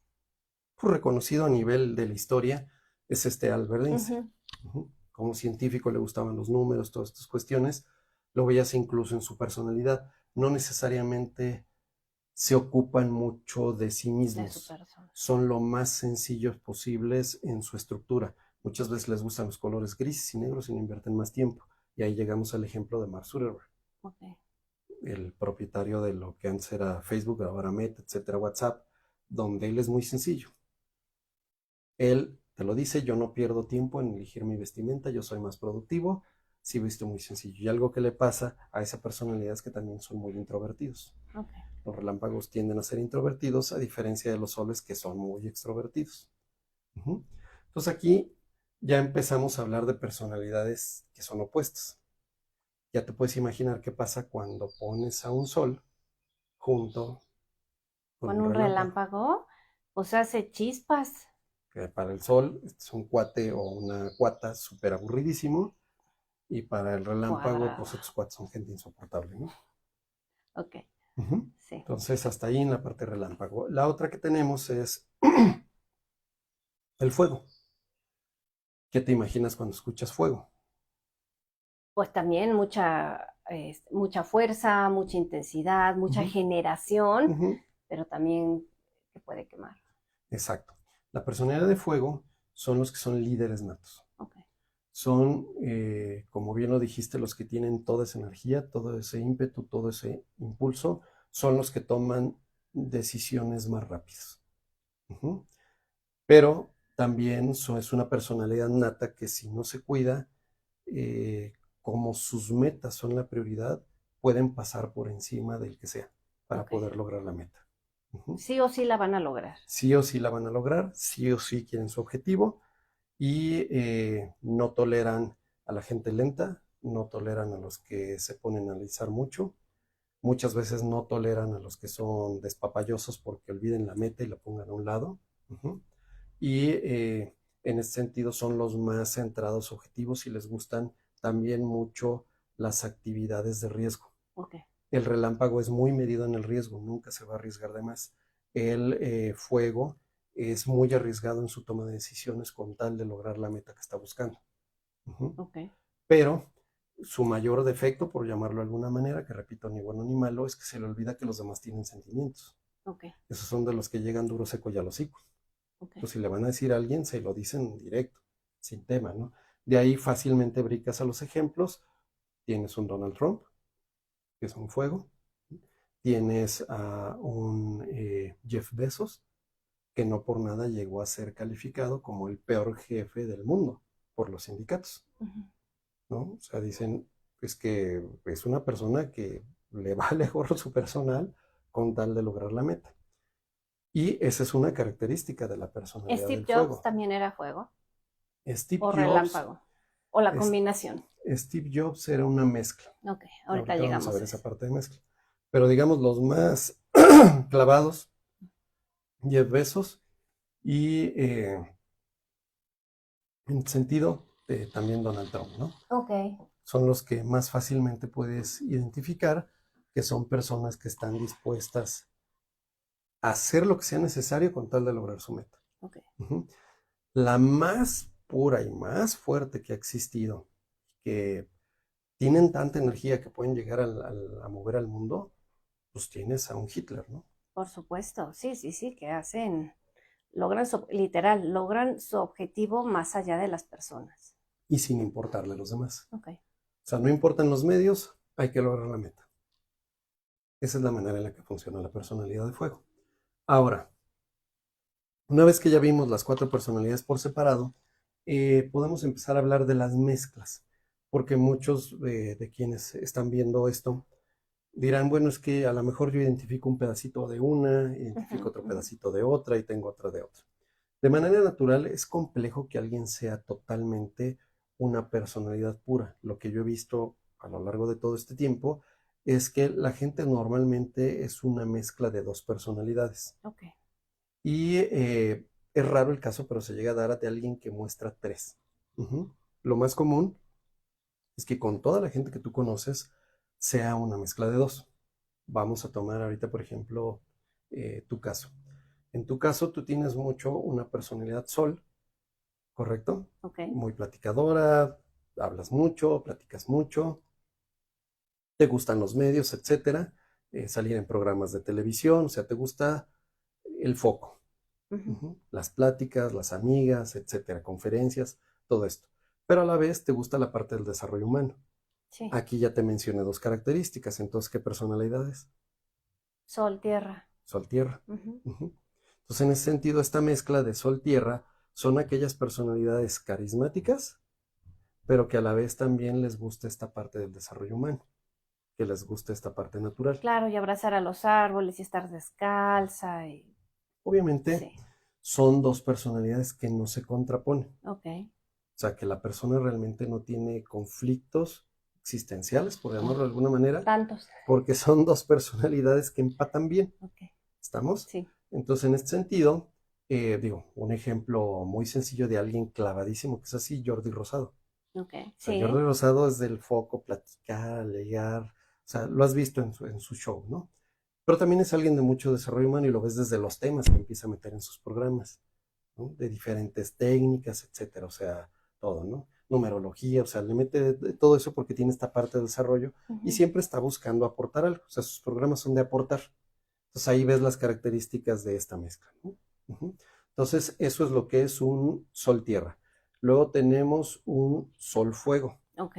reconocido a nivel de la historia es Albert Einstein. Como científico le gustaban los números, todas estas cuestiones. Lo veías incluso en su personalidad. No necesariamente se ocupan mucho de sí mismos. Son lo más sencillos posibles en su estructura. Muchas veces les gustan los colores grises y negros y no invierten más tiempo. Y ahí llegamos al ejemplo de Mark Zuckerberg, el propietario de lo que antes era Facebook, ahora Meta, etcétera, WhatsApp, donde él es muy sencillo. Él te lo dice, yo no pierdo tiempo en elegir mi vestimenta, yo soy más productivo, sí visto muy sencillo. Y algo que le pasa a esa personalidad es que también son muy introvertidos. Los relámpagos tienden a ser introvertidos, a diferencia de los soles que son muy extrovertidos. Entonces aquí ya empezamos a hablar de personalidades que son opuestas. Ya te puedes imaginar qué pasa cuando pones a un sol junto con un relámpago. O sea, hace chispas. Que para el sol es un cuate o una cuata súper aburridísimo, y para el relámpago, pues estos cuates son gente insoportable, ¿no? Ok. Sí. Entonces, hasta ahí en la parte relámpago. La otra que tenemos es el fuego. ¿Qué te imaginas cuando escuchas fuego? Pues también mucha fuerza, mucha intensidad, mucha generación, pero también que puede quemar. Exacto. La personalidad de fuego son los que son líderes natos. Okay. Son, como bien lo dijiste, los que tienen toda esa energía, todo ese ímpetu, todo ese impulso, son los que toman decisiones más rápidas. Ujú. Pero también es una personalidad nata que si no se cuida, como sus metas son la prioridad, pueden pasar por encima del que sea para Ok. poder lograr la meta. Ujú. Sí o sí la van a lograr. Sí o sí la van a lograr, sí o sí quieren su objetivo y no toleran a la gente lenta, no toleran a los que se ponen a analizar mucho, muchas veces no toleran a los que son despapallosos porque olviden la meta y la pongan a un lado. Ujú. Y en ese sentido son los más centrados objetivos y les gustan también mucho las actividades de riesgo. Ok. El relámpago es muy medido en el riesgo, nunca se va a arriesgar de más. El fuego es muy arriesgado en su toma de decisiones con tal de lograr la meta que está buscando. Ujú. Ok. Pero su mayor defecto, por llamarlo de alguna manera, que repito, ni bueno ni malo, es que se le olvida que los demás tienen sentimientos. Ok. Esos son de los que llegan duro, seco y al hocico. Ok. Pues si le van a decir a alguien, se lo dicen directo, sin tema, ¿no? De ahí fácilmente brincas a los ejemplos. Tienes un Donald Trump, que es un fuego. Tienes a un Jeff Bezos, que no por nada llegó a ser calificado como el peor jefe del mundo por los sindicatos, Ujú. ¿no? O sea, dicen, es que es una persona que le vale gorro su personal con tal de lograr la meta. Y esa es una característica de la personalidad Steve del Jobs fuego. también era fuego Steve o Jobs, relámpago o la es- combinación. Steve Jobs era una mezcla. Ok, ahorita Ahorita vamos a llegamos ver a esa eso. parte de mezcla. Pero digamos los más clavados, Jeff Bezos y en sentido también Donald Trump, ¿no? Ok. Son los que más fácilmente puedes identificar que son personas que están dispuestas a hacer lo que sea necesario con tal de lograr su meta. Ok. Ujú. La más pura y más fuerte que ha existido, que tienen tanta energía que pueden llegar a mover al mundo, pues tienes a un Hitler, ¿no? Por supuesto, sí, sí, sí, que hacen, logran su, literal, logran su objetivo más allá de las personas. Y sin importarle a los demás. Ok. O sea, no importan los medios, hay que lograr la meta. Esa es la manera en la que funciona la personalidad de fuego. Ahora, una vez que ya vimos las 4 personalidades por separado, podemos empezar a hablar de las mezclas, porque muchos de quienes están viendo esto dirán, bueno, es que a lo mejor yo identifico un pedacito de una, identifico Ujú, otro ujú. pedacito de otra y tengo otra de otra. De manera natural es complejo que alguien sea totalmente una personalidad pura. Lo que yo he visto a lo largo de todo este tiempo es que la gente normalmente es una mezcla de 2 personalidades. Ok. Y es raro el caso, pero se llega a dar de alguien que muestra 3. Ujú. Lo más común es que con toda la gente que tú conoces sea una mezcla de 2. Vamos a tomar ahorita, por ejemplo, tu caso. En tu caso, tú tienes mucho una personalidad sol, ¿correcto? Ok. Muy platicadora, hablas mucho, platicas mucho, te gustan los medios, etcétera, salir en programas de televisión, o sea, te gusta el foco. Ujú. Ujú. Las pláticas, las amigas, etcétera, conferencias, todo esto. Pero a la vez te gusta la parte del desarrollo humano. Sí. Aquí ya te mencioné 2 características, entonces, ¿qué personalidades? Sol, tierra. Sol-tierra. Ujú. Ujú. Entonces, en ese sentido, esta mezcla de sol-tierra son aquellas personalidades carismáticas, pero que a la vez también les gusta esta parte del desarrollo humano, que les gusta esta parte natural. Claro, y abrazar a los árboles y estar descalza y Obviamente, sí. son 2 personalidades que no se contraponen. Ok. O sea, que la persona realmente no tiene conflictos existenciales, por llamarlo de alguna manera, Tantos. porque son 2 personalidades que empatan bien. Ok. ¿Estamos? Sí. Entonces, en este sentido, digo, un ejemplo muy sencillo de alguien clavadísimo que es así, Jordi Rosado. Ok. O sea, Jordi Sí. Rosado es del foco, platicar, alegar, o sea, lo has visto en su show, ¿no? Pero también es alguien de mucho desarrollo humano y lo ves desde los temas que empieza a meter en sus programas, ¿no? De diferentes técnicas, etcétera, o sea, todo, ¿no? Numerología, o sea, le mete de todo eso porque tiene esta parte de desarrollo y Ujú. siempre está buscando aportar algo, o sea, sus programas son de aportar. Entonces ahí ves las características de esta mezcla, ¿no? Ujú. Entonces eso es lo que es un sol-tierra. Luego tenemos un sol-fuego. Ok.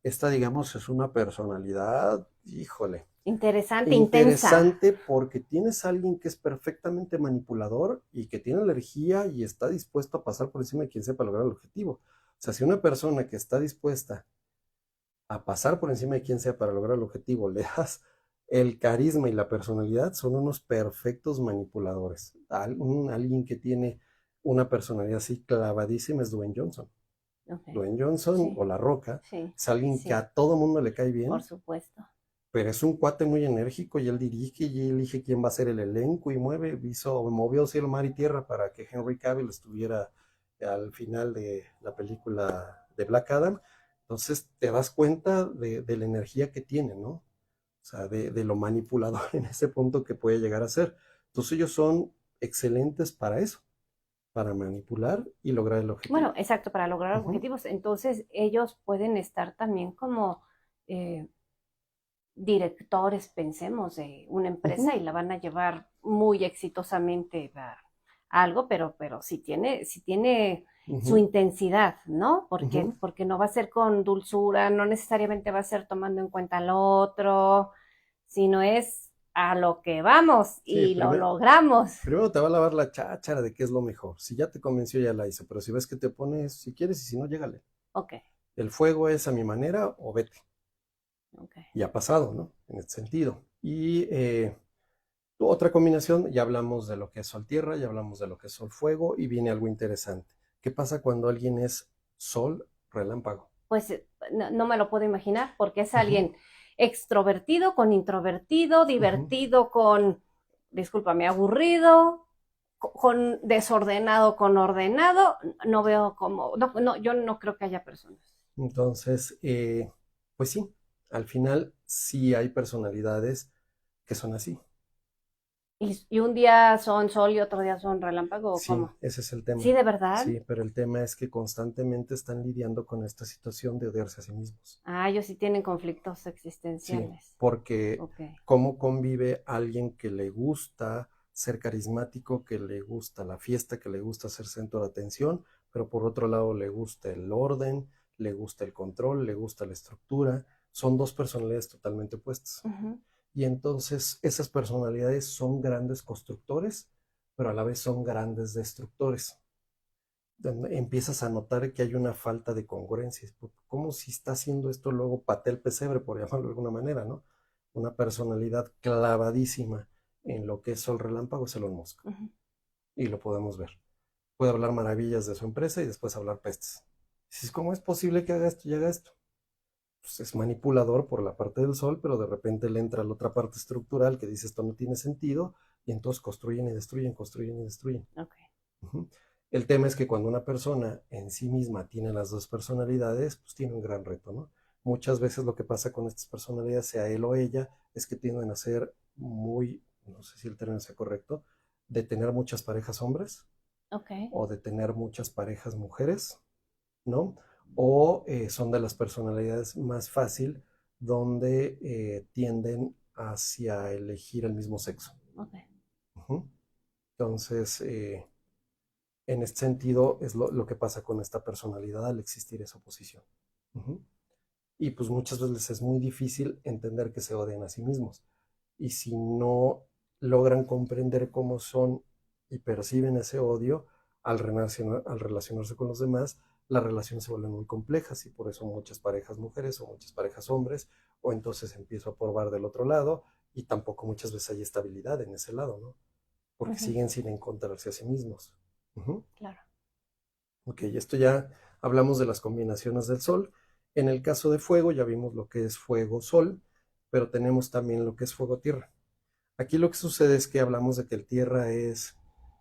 Esta, digamos, es una personalidad, híjole, Interesante, intensa. Interesante porque tienes a alguien que es perfectamente manipulador y que tiene energía y está dispuesto a pasar por encima de quien sea para lograr el objetivo. O sea, si una persona que está dispuesta a pasar por encima de quien sea para lograr el objetivo, le das el carisma y la personalidad, son unos perfectos manipuladores. Alguien que tiene una personalidad así clavadísima es Dwayne Johnson. Okay. Dwayne Johnson Sí. o La Roca Sí. es alguien Sí. que a todo mundo le cae bien, Por supuesto. pero es un cuate muy enérgico y él dirige y elige quién va a ser el elenco y movió cielo, mar y tierra para que Henry Cavill estuviera al final de la película de Black Adam. Entonces te das cuenta de la energía que tiene, ¿no? O sea, de lo manipulador en ese punto que puede llegar a ser. Entonces ellos son excelentes para eso, para manipular y lograr el objetivo. Bueno, exacto, para lograr objetivos. Entonces ellos pueden estar también como directores, pensemos, de una empresa y la van a llevar muy exitosamente a algo, pero si tiene su intensidad, ¿no? Porque no va a ser con dulzura, no necesariamente va a ser tomando en cuenta al otro, sino es a lo que vamos y lo logramos. Primero te va a lavar la cháchara de qué es lo mejor. Si ya te convenció, ya la hizo, pero si ves que te pones, si quieres y si no, llégale. Ok. El fuego es a mi manera o vete. Okay. Y ha pasado, ¿no? En ese sentido. Y otra combinación, ya hablamos de lo que es sol-tierra, ya hablamos de lo que es sol-fuego y viene algo interesante. ¿Qué pasa cuando alguien es sol-relámpago? Pues no me lo puedo imaginar porque es alguien extrovertido con introvertido, divertido con, discúlpame, aburrido, con desordenado con ordenado. No veo cómo, no, yo no creo que haya personas. Entonces, pues sí, al final sí hay personalidades que son así. ¿Y un día son sol y otro día son relámpago o Sí, cómo? ese es el tema. Sí, de verdad. Sí, pero el tema es que constantemente están lidiando con esta situación de odiarse a sí mismos. Ah, ellos sí tienen conflictos existenciales. Sí, porque ¿cómo convive alguien que le gusta ser carismático, que le gusta la fiesta, que le gusta ser centro de atención, pero por otro lado le gusta el orden, le gusta el control, le gusta la estructura? Son dos personalidades totalmente opuestas. Y entonces esas personalidades son grandes constructores, pero a la vez son grandes destructores. Empiezas a notar que hay una falta de congruencia. ¿Cómo si está haciendo esto luego patea el pesebre, por llamarlo de alguna manera, ¿no? Una personalidad clavadísima en lo que es Sol Relámpago es Elon Musk. Y lo podemos ver. Puede hablar maravillas de su empresa y después hablar pestes. Dices, ¿cómo es posible que haga esto y haga esto? Pues es manipulador por la parte del sol, pero de repente le entra la otra parte estructural que dice esto no tiene sentido y entonces construyen y destruyen, construyen y destruyen. El tema es que cuando una persona en sí misma tiene las dos personalidades, pues tiene un gran reto, ¿no? Muchas veces lo que pasa con estas personalidades, sea él o ella, es que tienden a ser muy, no sé si el término sea correcto, de tener muchas parejas hombres o de tener muchas parejas mujeres, ¿no? O son de las personalidades más fácil donde tienden hacia elegir el mismo sexo. Entonces, en este sentido es lo que pasa con esta personalidad al existir esa oposición. Y pues muchas veces es muy difícil entender que se odian a sí mismos. Y si no logran comprender cómo son y perciben ese odio al relacionarse con los demás, las relaciones se vuelven muy complejas y por eso muchas parejas mujeres o muchas parejas hombres, o entonces empiezo a probar del otro lado y tampoco muchas veces hay estabilidad en ese lado, ¿no? Porque siguen sin encontrarse a sí mismos. Claro. Ok, esto ya hablamos de las combinaciones del sol. En el caso de fuego ya vimos lo que es fuego-sol, pero tenemos también lo que es fuego-tierra. Aquí lo que sucede es que hablamos de que el tierra es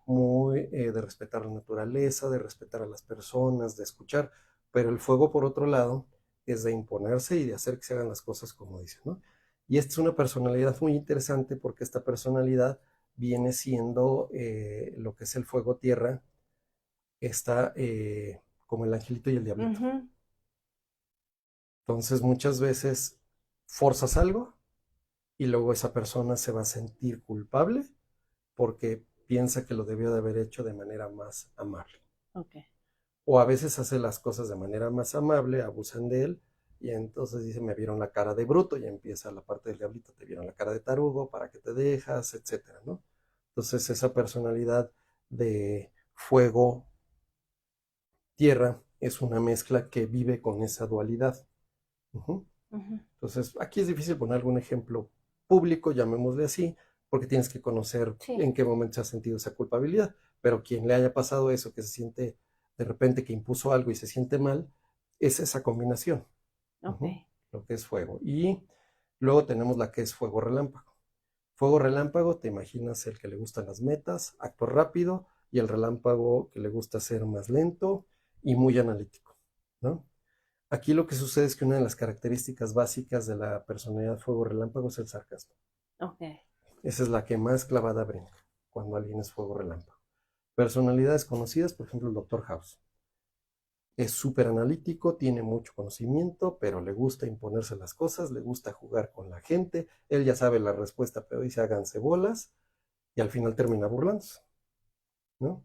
muy de respetar la naturaleza, de respetar a las personas, de escuchar, pero el fuego por otro lado es de imponerse y de hacer que se hagan las cosas como dicen, ¿no? Y esta es una personalidad muy interesante porque esta personalidad viene siendo lo que es el fuego-tierra, está como el angelito y el diablito. Entonces muchas veces forzas algo y luego esa persona se va a sentir culpable porque piensa que lo debió de haber hecho de manera más amable. O a veces hace las cosas de manera más amable, abusan de él y entonces dice, me vieron la cara de bruto, y empieza la parte del diablito, te vieron la cara de tarugo, ¿para qué te dejas?, etcétera, ¿no? Entonces esa personalidad de fuego, tierra, es una mezcla que vive con esa dualidad. Ujú. Ujú. Entonces, aquí es difícil poner algún ejemplo público, llamémosle así, porque tienes que conocer Sí, en qué momento se ha sentido esa culpabilidad. Pero quien le haya pasado eso, que se siente de repente que impuso algo y se siente mal, es esa combinación. ok. Ujú. Lo que es fuego. Y luego tenemos la que es fuego relámpago. Fuego relámpago, te imaginas el que le gustan las metas, actuar rápido, y el relámpago que le gusta ser más lento y muy analítico, ¿no? Aquí lo que sucede es que una de las características básicas de la personalidad fuego relámpago es el sarcasmo. Ok. Esa es la que más clavada brinca cuando alguien es fuego relámpago. Personalidades conocidas, por ejemplo, el Doctor House. Es súper analítico, tiene mucho conocimiento, pero le gusta imponerse las cosas, le gusta jugar con la gente. Él ya sabe la respuesta, pero dice háganse bolas, y al final termina burlándose, ¿no?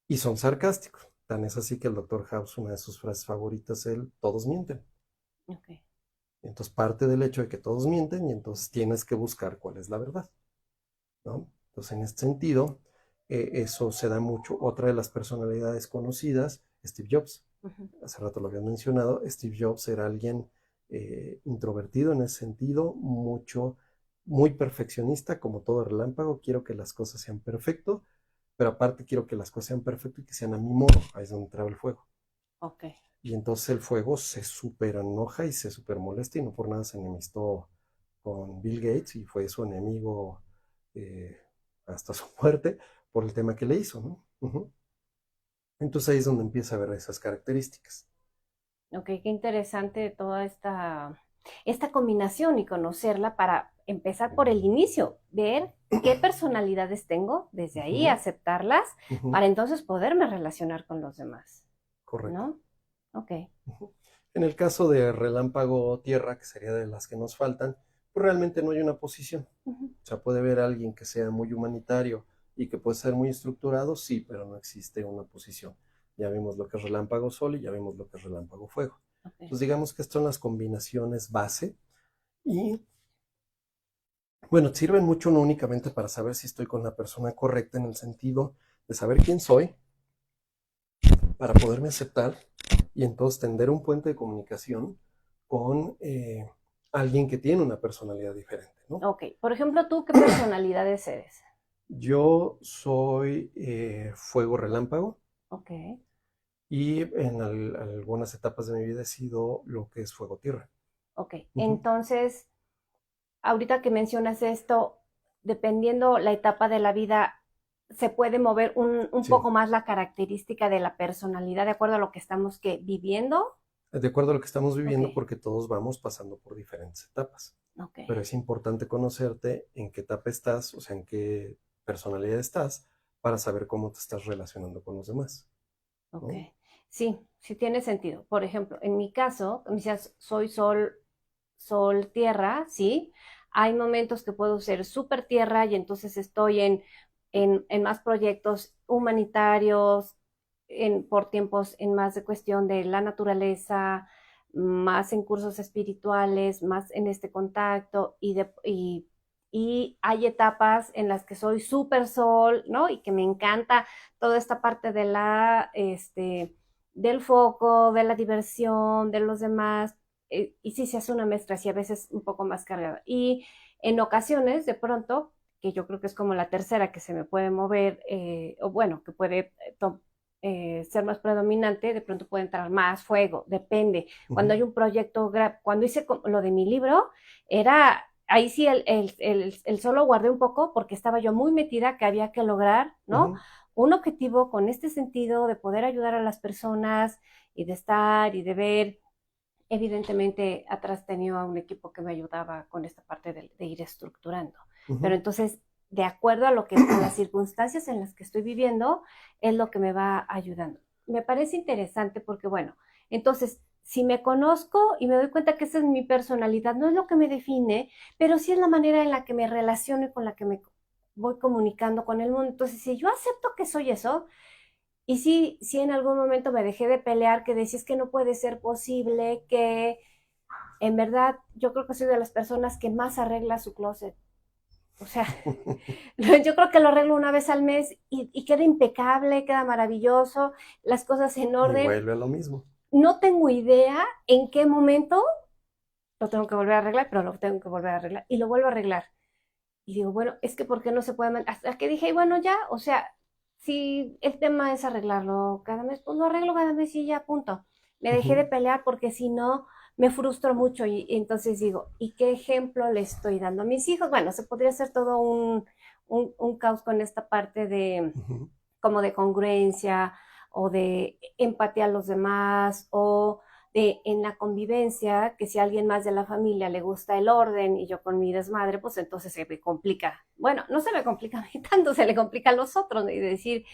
Y son sarcásticos. Tan es así que el Doctor House, una de sus frases favoritas es el todos mienten. Ok. Entonces parte del hecho de que todos mienten, y entonces tienes que buscar cuál es la verdad, ¿no? Entonces en este sentido, eso se da mucho. Otra de las personalidades conocidas, Steve Jobs. Ujú. Hace rato lo habían mencionado. Steve Jobs era alguien introvertido en ese sentido, muy perfeccionista, como todo relámpago. Quiero que las cosas sean perfecto, pero aparte quiero que las cosas sean perfectas y que sean a mi modo. Ahí es donde entraba el fuego. Ok. Y entonces el fuego se súper enoja y se súper molesta, y no por nada se enemistó con Bill Gates y fue su enemigo eh, hasta su muerte por el tema que le hizo, ¿no? Ujú. Entonces ahí es donde empieza a ver esas características. Ok, qué interesante toda esta combinación y conocerla para empezar por el inicio, ver qué personalidades tengo, desde ahí Ujú, aceptarlas, ujú, para entonces poderme relacionar con los demás, correcto. ¿no? Ok. Ujú. En el caso de relámpago tierra, que sería de las que nos faltan, pues realmente no hay una posición. Ujú. O sea, puede haber alguien que sea muy humanitario y que puede ser muy estructurado, sí, pero no existe una posición. Ya vimos lo que es relámpago sol y ya vimos lo que es relámpago fuego. Ok. Entonces digamos que estas son las combinaciones base, y bueno, sirven mucho no únicamente para saber si estoy con la persona correcta en el sentido de saber quién soy, para poderme aceptar y entonces tender un puente de comunicación con alguien que tiene una personalidad diferente, ¿no? Ok. Por ejemplo, ¿tú qué personalidades eres? Yo soy fuego relámpago, Ok. y en algunas etapas de mi vida he sido lo que es fuego tierra. Ok. Ujú. Entonces, ahorita que mencionas esto, dependiendo la etapa de la vida, se puede mover un Sí, poco más la característica de la personalidad de acuerdo a lo que estamos viviendo. de acuerdo a lo que estamos Ok, viviendo, porque todos vamos pasando por diferentes etapas. ok, Pero es importante conocerte en qué etapa estás, o sea, en qué personalidad estás, para saber cómo te estás relacionando con los demás, ok. ¿no? Sí, sí tiene sentido. Por ejemplo, en mi caso, me decías, soy sol, tierra, ¿sí? Hay momentos que puedo ser súper tierra y entonces estoy en más proyectos humanitarios, por tiempos en más de cuestión de la naturaleza, más en cursos espirituales, más en este contacto y hay etapas en las que soy súper sol, ¿no? Y que me encanta toda esta parte del foco, de la diversión, de los demás, y sí se hace una mezcla así a veces un poco más cargada. Y en ocasiones, de pronto, que yo creo que es como la tercera que se me puede mover, o bueno, que puede ser más predominante, de pronto puede entrar más fuego, depende. Cuando Ujú, hay un proyecto, cuando hice lo de mi libro, ahí sí el solo guardé un poco porque estaba yo muy metida que había que lograr, ¿no? ujú, Un objetivo con este sentido de poder ayudar a las personas y de estar y de ver. Evidentemente, atrás tenía un equipo que me ayudaba con esta parte de ir estructurando. Pero ujú. entonces, de acuerdo a las circunstancias en las que estoy viviendo, es lo que me va ayudando. Me parece interesante porque, bueno, entonces, si me conozco y me doy cuenta que esa es mi personalidad, no es lo que me define, pero sí es la manera en la que me relaciono y con la que me voy comunicando con el mundo. Entonces, si yo acepto que soy eso, y sí, sí en algún momento me dejé de pelear, que decía es que no puede ser posible que en verdad, yo creo que soy de las personas que más arregla su closet. O sea, yo creo que lo arreglo una vez al mes y queda impecable, queda maravilloso, las cosas en Y orden. vuelve a lo mismo. No tengo idea en qué momento lo tengo que volver a arreglar, pero lo tengo que volver a arreglar y lo vuelvo a arreglar. Y digo, bueno, es que ¿por qué no se puede? Hasta que dije, bueno, ya, o sea, si el tema es arreglarlo cada mes, pues lo arreglo cada mes y ya, punto. Me dejé de Ujú, pelear porque si no, me frustro mucho y entonces digo, ¿y qué ejemplo le estoy dando a mis hijos? Bueno, se podría hacer todo un caos con esta parte de ujú. como de congruencia o de empatía a los demás o de en la convivencia, que si a alguien más de la familia le gusta el orden y yo con mi desmadre, pues entonces se me complica. Bueno, no se me complica a mí tanto, se le complica a los otros, ¿no? Y decir,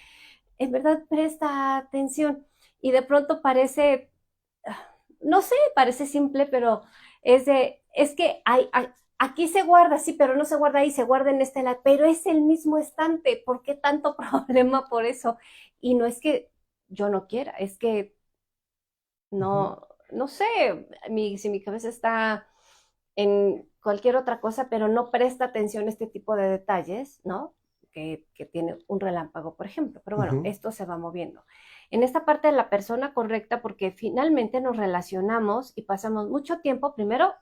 en verdad presta atención. Y de pronto parece, no sé, parece simple, pero es que aquí se guarda, sí, pero no se guarda ahí, se guarda en este lado, pero es el mismo estante, ¿por qué tanto problema por eso? Y no es que yo no quiera, es que Ujú. no sé, si mi cabeza está en cualquier otra cosa, pero no presta atención a este tipo de detalles, ¿no? Que tiene un relámpago, por ejemplo. Pero bueno, Ujú, esto se va moviendo. En esta parte de la persona correcta, porque finalmente nos relacionamos y pasamos mucho tiempo, primero,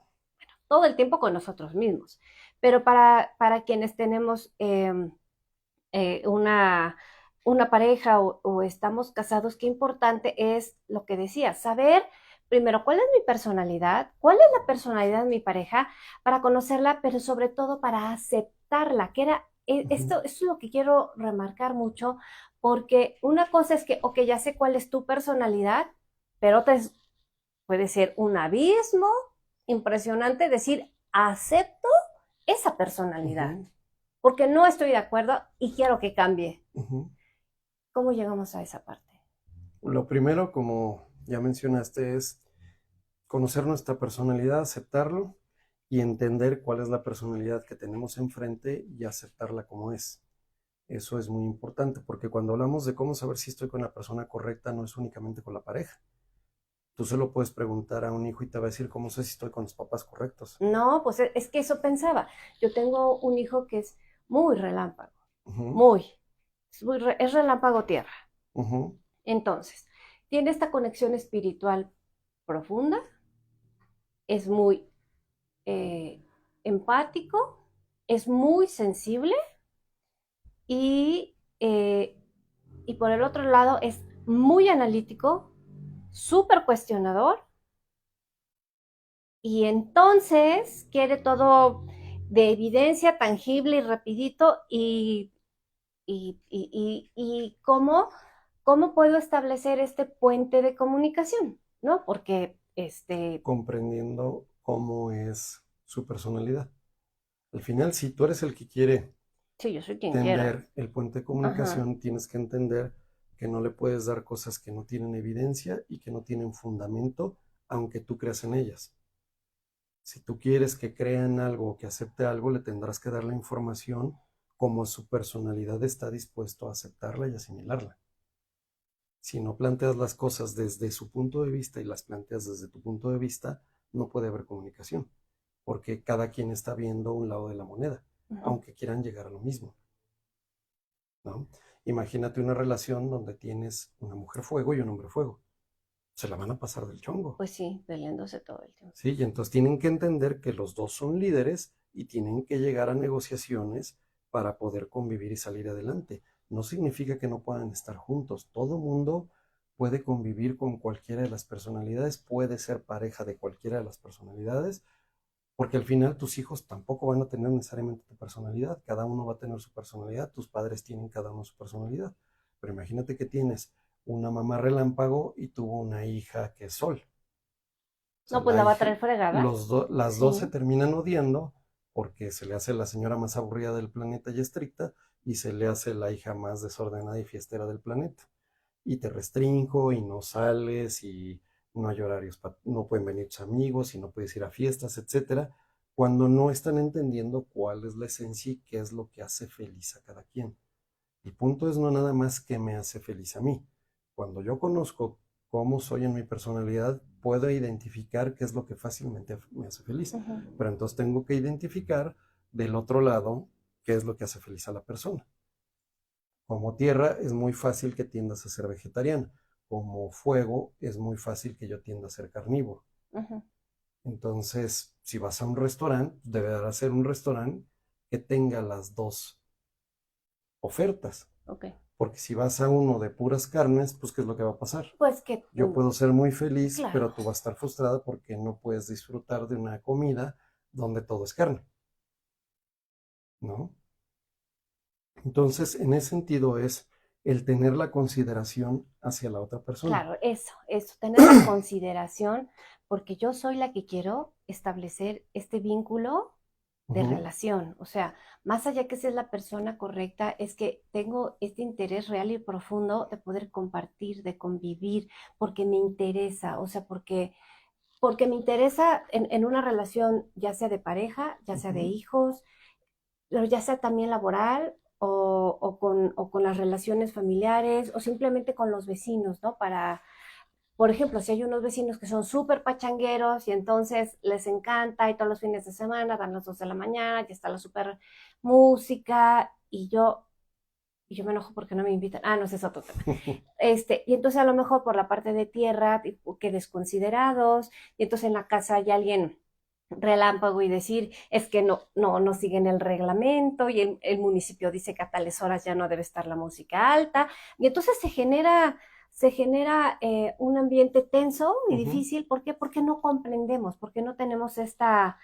todo el tiempo con nosotros mismos, pero para quienes tenemos una pareja o estamos casados, qué importante es lo que decía, saber primero cuál es mi personalidad, cuál es la personalidad de mi pareja, para conocerla, pero sobre todo para aceptarla, que era, ujú, esto es lo que quiero remarcar mucho, porque una cosa es que, ok, ya sé cuál es tu personalidad, pero otra puede ser un abismo impresionante decir, acepto esa personalidad, ujú, porque no estoy de acuerdo y quiero que cambie. ujú. ¿Cómo llegamos a esa parte? Lo primero, como ya mencionaste, es conocer nuestra personalidad, aceptarlo y entender cuál es la personalidad que tenemos enfrente y aceptarla como es. Eso es muy importante porque cuando hablamos de cómo saber si estoy con la persona correcta, no es únicamente con la pareja. Tú se lo puedes preguntar a un hijo y te va a decir cómo sé si estoy con los papás correctos. No, pues es que eso pensaba. Yo tengo un hijo que es muy relámpago, Ujú, muy, es relámpago tierra. ujú, Entonces, tiene esta conexión espiritual profunda, es muy eh, empático, es muy sensible y, eh, y por el otro lado es muy analítico, súper cuestionador y entonces quiere todo de evidencia tangible y rapidito y cómo puedo establecer este puente de comunicación, ¿no? Porque comprendiendo cómo es su personalidad. Al final, si tú eres el que quiere sí, yo soy quien quiera. tender el puente de Ajá. comunicación, tienes que entender que no le puedes dar cosas que no tienen evidencia y que no tienen fundamento, aunque tú creas en ellas. Si tú quieres que crea en algo o que acepte algo, le tendrás que dar la información como su personalidad está dispuesto a aceptarla y asimilarla. Si no planteas las cosas desde su punto de vista y las planteas desde tu punto de vista, no puede haber comunicación, porque cada quien está viendo un lado de la moneda, Ujú. aunque quieran llegar a lo mismo, ¿no? Imagínate una relación donde tienes una mujer fuego y un hombre fuego. Se la van a pasar del chongo. Pues sí, peleándose todo el tiempo. ¿Sí? Y entonces tienen que entender que los dos son líderes y tienen que llegar a negociaciones para poder convivir y salir adelante. No significa que no puedan estar juntos. Todo mundo puede convivir con cualquiera de las personalidades, puede ser pareja de cualquiera de las personalidades, porque al final tus hijos tampoco van a tener necesariamente tu personalidad. Cada uno va a tener su personalidad, tus padres tienen cada uno su personalidad. Pero imagínate que tienes una mamá relámpago y tuvo una hija que es sol. O sea, No, pues la va a traer fregada. las dos se Sí. terminan odiando porque se le hace la señora más aburrida del planeta y estricta y se le hace la hija más desordenada y fiestera del planeta. Y te restringo y no sales y no hay horarios, no pueden venir tus amigos y no puedes ir a fiestas, etcétera, cuando no están entendiendo cuál es la esencia y qué es lo que hace feliz a cada quien. El punto es no nada más qué me hace feliz a mí. Cuando yo conozco cómo soy en mi personalidad, puedo identificar qué es lo que fácilmente me hace feliz. Pero entonces tengo que identificar del otro lado qué es lo que hace feliz a la persona. Como tierra es muy fácil que tiendas a ser vegetariano. Como fuego es muy fácil que yo tienda a ser carnívoro. Entonces, si vas a un restaurante, deberá ser un restaurante que tenga las dos ofertas. Porque si vas a uno de puras carnes, pues ¿qué es lo que va a pasar? Pues que Yo puedo ser muy feliz, claro, pero tú vas a estar frustrada porque no puedes disfrutar de una comida donde todo es carne, ¿no? Entonces, en ese sentido es el tener la consideración hacia la otra persona. claro, eso, tener la consideración, porque yo soy la que quiero establecer este vínculo de relación. O sea, más allá que sea la persona correcta, es que tengo este interés real y profundo de poder compartir, de convivir, porque me interesa, o sea, porque me interesa en una relación, ya sea de pareja, ya sea de hijos, pero ya sea también laboral o con las relaciones familiares o simplemente con los vecinos, ¿no? Por ejemplo, si hay unos vecinos que son súper pachangueros y entonces les encanta y todos los fines de semana dan las 2 de la mañana, ya está la súper música y yo me enojo porque no me invitan. Ah, no, ese es otro tema. Y entonces a lo mejor por la parte de tierra, tipo, que desconsiderados, y entonces en la casa hay alguien relámpago y decir, es que no siguen el reglamento y el municipio dice que a tales horas ya no debe estar la música alta, y entonces se genera un ambiente tenso y difícil. ¿Por qué? Porque no comprendemos, porque no tenemos esta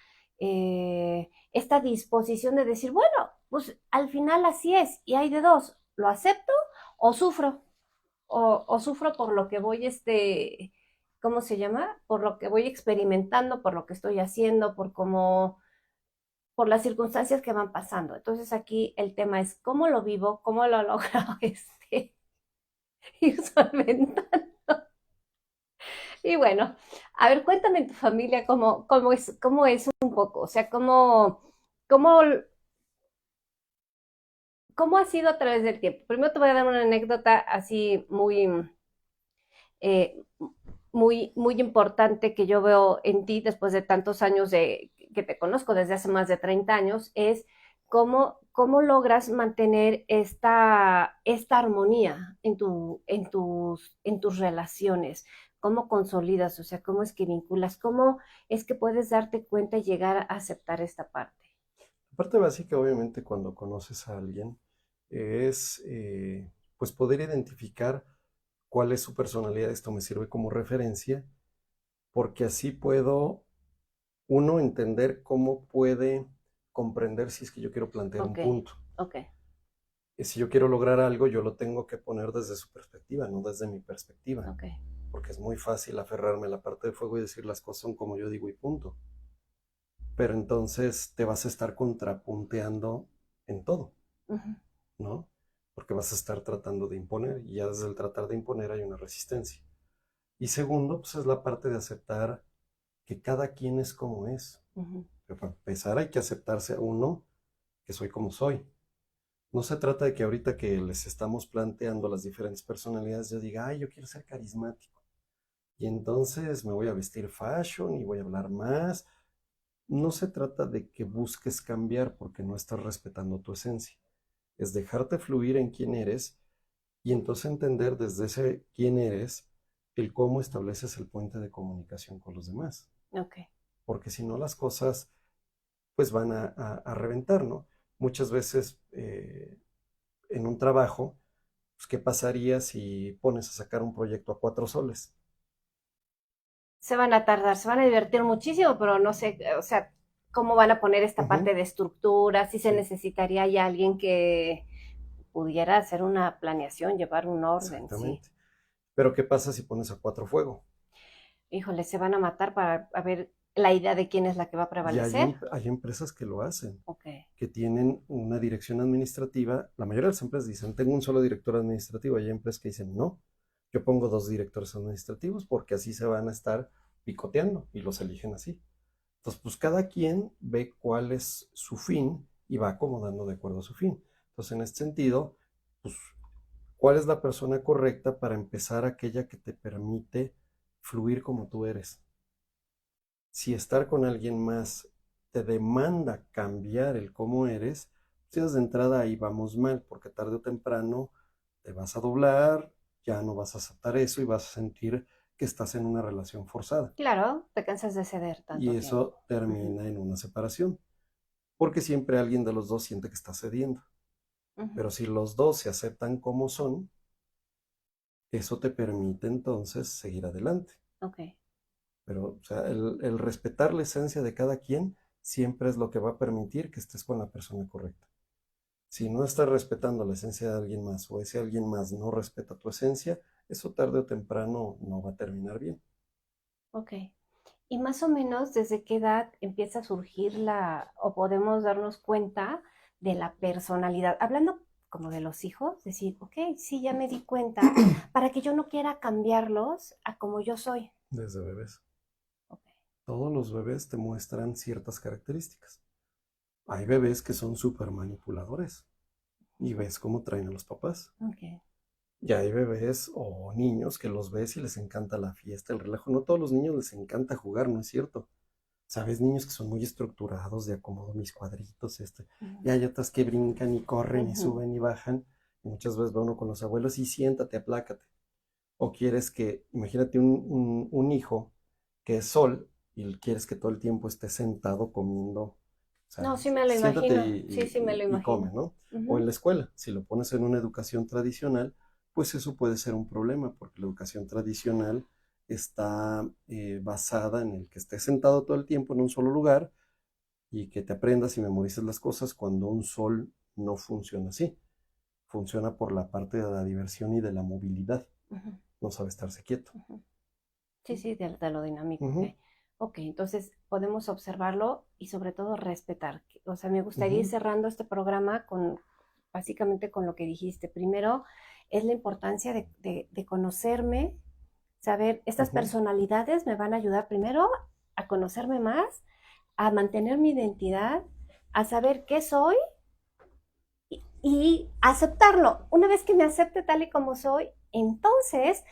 disposición de decir, bueno, pues al final así es, y hay de dos, lo acepto o sufro, o sufro por lo que voy, ¿cómo se llama? Por lo que voy experimentando, por lo que estoy haciendo, por las circunstancias que van pasando. Entonces aquí el tema es cómo lo vivo, cómo lo logro ir solventando. Y bueno, a ver, cuéntame en tu familia cómo es un poco, o sea, cómo, cómo ha sido a través del tiempo. Primero te voy a dar una anécdota así eh, muy importante que yo veo en ti después de tantos años que te conozco desde hace más de 30 años, es cómo logras mantener esta armonía en tus relaciones, cómo consolidas, o sea, cómo es que vinculas, cómo es que puedes darte cuenta y llegar a aceptar esta parte. La parte básica, obviamente, cuando conoces a alguien, es pues poder identificar cuál es su personalidad. Esto me sirve como referencia, porque así puedo, uno, entender cómo puede comprender si es que yo quiero plantear un Ok, punto. ok, Si yo quiero lograr algo, yo lo tengo que poner desde su perspectiva, no desde mi perspectiva. ok. Porque es muy fácil aferrarme a la parte de fuego y decir las cosas son como yo digo y punto. Pero entonces te vas a estar contrapunteando en todo, Ujú. ¿no? Porque vas a estar tratando de imponer y ya desde el tratar de imponer hay una resistencia. Y segundo, pues es la parte de aceptar que cada quien es como es. Ujú. Pero para empezar hay que aceptarse a uno que soy como soy. No se trata de que ahorita que les estamos planteando las diferentes personalidades yo diga, ay, yo quiero ser carismático. Y entonces me voy a vestir fashion y voy a hablar más. No se trata de que busques cambiar porque no estás respetando tu esencia. Es dejarte fluir en quién eres y entonces entender desde ese quién eres el cómo estableces el puente de comunicación con los demás. Ok. Porque si no las cosas pues van a reventar, ¿no? Muchas veces en un trabajo, pues, ¿qué pasaría si pones a sacar un proyecto a 4 soles? Se van a tardar, se van a divertir muchísimo, pero no sé, o sea, cómo van a poner esta parte de estructura, si se Sí, necesitaría ya alguien que pudiera hacer una planeación, llevar un orden, sí. exactamente. Pero ¿qué pasa si pones a 4 fuego? Híjole, se van a matar para ver la idea de quién es la que va a Y prevalecer. hay empresas que lo hacen, Ok. que tienen una dirección administrativa. La mayoría de las empresas dicen, tengo un solo director administrativo. Y hay empresas que dicen, no, yo pongo 2 directores administrativos porque así se van a estar picoteando y los eligen así. Entonces, pues cada quien ve cuál es su fin y va acomodando de acuerdo a su fin. Entonces, en este sentido, pues ¿Cuál es la persona correcta para empezar? Aquella que te permite fluir como tú eres. Si estar con alguien más te demanda cambiar el cómo eres, pues de entrada ahí vamos mal, porque tarde o temprano te vas a doblar, ya no vas a aceptar eso y vas a sentir que estás en una relación forzada. Claro, te cansas de ceder Y tanto tiempo. eso termina en una separación, porque siempre alguien de los dos siente que está cediendo. Pero si los dos se aceptan como son, eso te permite entonces seguir adelante. Ok. Pero, o sea, el respetar la esencia de cada quien siempre es lo que va a permitir que estés con la persona correcta. Si no estás respetando la esencia de alguien más o ese alguien más no respeta tu esencia, eso tarde o temprano no va a terminar bien. Ok. ¿Y más o menos desde qué edad empieza a surgir o podemos darnos cuenta de la personalidad? Hablando como de los hijos, decir, ok, sí, ya me di cuenta, para que yo no quiera cambiarlos a como yo soy. Desde bebés. Ok. Todos los bebés te muestran ciertas características. Hay bebés que son súper manipuladores y ves cómo traen a los papás. Ok. Y hay bebés o niños que los ves y les encanta la fiesta, el relajo. No todos los niños les encanta jugar, ¿no es cierto? Sabes, niños que son muy estructurados, de acomodo mis cuadritos, y hay otros que brincan y corren y suben y bajan. Y muchas veces va uno con los abuelos y siéntate, aplácate. O quieres que, imagínate un hijo que es sol y quieres que todo el tiempo esté sentado comiendo. O sea, No, sí me lo siéntate imagino. Sí, sí me lo y come, imagino. ¿no? O en Ujú. la escuela, si lo pones en una educación tradicional, pues eso puede ser un problema, porque la educación tradicional está basada en el que estés sentado todo el tiempo en un solo lugar y que te aprendas y memorices las cosas cuando un sol no funciona así. Funciona por la parte de la diversión y de la movilidad. Ujú. No sabe estarse quieto. Ujú. Sí, sí, de lo dinámico, ok. Ujú, Ok, entonces podemos observarlo y sobre todo respetar. O sea, me gustaría ir ujú, cerrando este programa con, básicamente con lo que dijiste. Primero, es la importancia de conocerme, saber, estas ujú, personalidades me van a ayudar primero a conocerme más, a mantener mi identidad, a saber qué soy y aceptarlo. Una vez que me acepte tal y como soy, entonces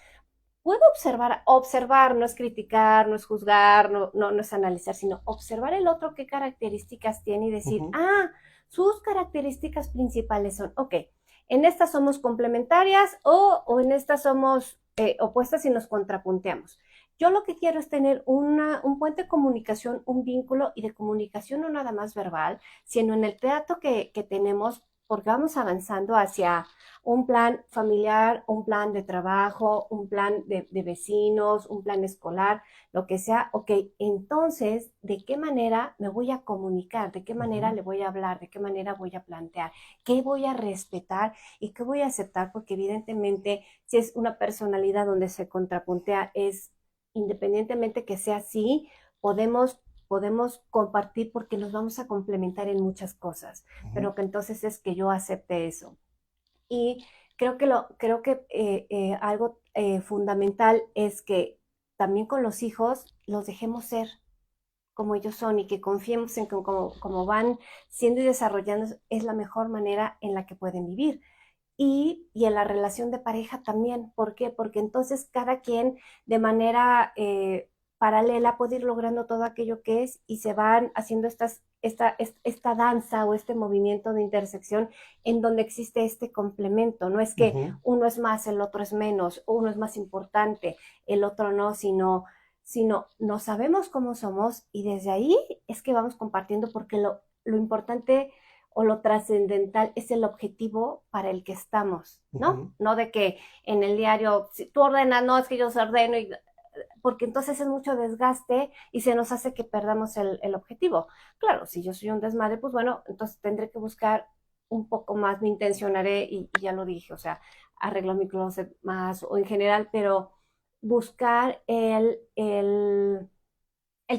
puedo observar, observar, no es criticar, no es juzgar, no es analizar, sino observar el otro qué características tiene y decir, ujú, ah, sus características principales son, ok, en estas somos complementarias o en estas somos opuestas y nos contrapunteamos. Yo lo que quiero es tener un puente de comunicación, un vínculo y de comunicación no nada más verbal, sino en el trato que tenemos, porque vamos avanzando hacia un plan familiar, un plan de trabajo, un plan de vecinos, un plan escolar, lo que sea, ok, entonces, ¿de qué manera me voy a comunicar? ¿De qué manera ujú, le voy a hablar? ¿De qué manera voy a plantear? ¿Qué voy a respetar y qué voy a aceptar? Porque evidentemente, si es una personalidad donde se contrapuntea, es independientemente que sea así, podemos compartir porque nos vamos a complementar en muchas cosas, ujú, pero que entonces es que yo acepte eso. Y creo que algo fundamental es que también con los hijos los dejemos ser como ellos son y que confiemos en que como van siendo y desarrollando es la mejor manera en la que pueden vivir. Y en la relación de pareja también. ¿Por qué? Porque entonces cada quien de manera paralela puede ir logrando todo aquello que es y se van haciendo esta danza o este movimiento de intersección en donde existe este complemento. No es que ujú. uno es más, el otro es menos, uno es más importante, el otro no, sino no sabemos cómo somos y desde ahí es que vamos compartiendo porque lo importante o lo trascendental es el objetivo para el que estamos, ¿no? Ujú, No de que en el diario, si tú ordenas, no, es que yo ordeno, porque entonces es mucho desgaste y se nos hace que perdamos el objetivo. Claro, si yo soy un desmadre, pues bueno, entonces tendré que buscar un poco más, me intencionaré, y ya lo dije, o sea, arreglo mi closet más o en general, pero buscar el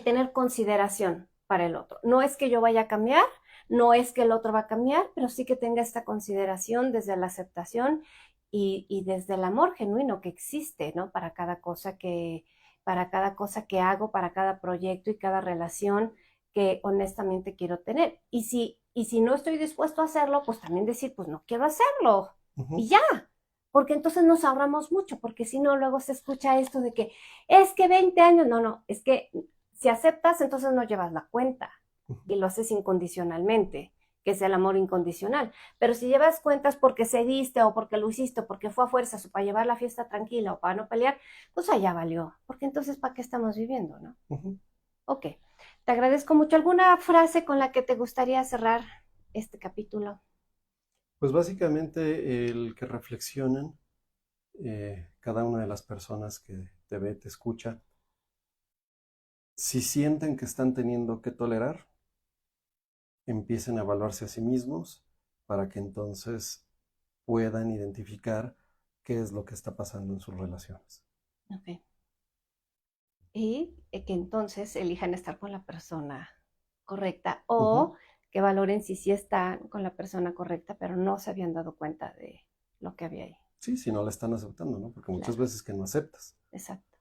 tener consideración para el otro. No es que yo vaya a cambiar, no es que el otro va a cambiar, pero sí que tenga esta consideración desde la aceptación y desde el amor genuino que existe, ¿no? Para cada cosa que hago, para cada proyecto y cada relación que honestamente quiero tener. Y si no estoy dispuesto a hacerlo, pues también decir, pues no quiero hacerlo. ujú. Y ya, porque entonces nos ahorramos mucho, porque si no, luego se escucha esto de que es que 20 años, no, es que si aceptas, entonces no llevas la cuenta Ujú. y lo haces incondicionalmente, que es el amor incondicional. Pero si llevas cuentas porque cediste o porque lo hiciste o porque fue a fuerzas o para llevar la fiesta tranquila o para no pelear, pues allá valió, porque entonces ¿para qué estamos viviendo, no? Ujú. Ok, te agradezco mucho. ¿Alguna frase con la que te gustaría cerrar este capítulo? Pues básicamente el que reflexionen, cada una de las personas que te ve, te escucha, si sienten que están teniendo que tolerar, empiecen a evaluarse a sí mismos para que entonces puedan identificar qué es lo que está pasando en sus relaciones. Ok. Y que entonces elijan estar con la persona correcta Ujú. o que valoren si sí están con la persona correcta, pero no se habían dado cuenta de lo que había ahí. Sí, si no la están aceptando, ¿no? Porque muchas Claro, veces que no aceptas. exacto.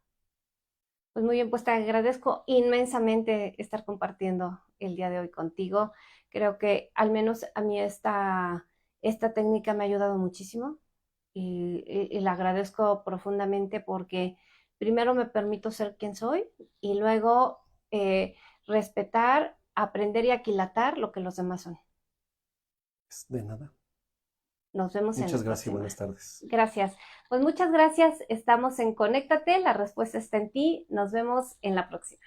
Pues muy bien, pues te agradezco inmensamente estar compartiendo el día de hoy contigo. Creo que al menos a mí esta técnica me ha ayudado muchísimo y la agradezco profundamente porque primero me permito ser quien soy y luego respetar, aprender y aquilatar lo que los demás son. De nada. Nos vemos en la Muchas gracias y próxima. buenas tardes. Gracias. Pues muchas gracias. Estamos en Conéctate. La respuesta está en ti. Nos vemos en la próxima.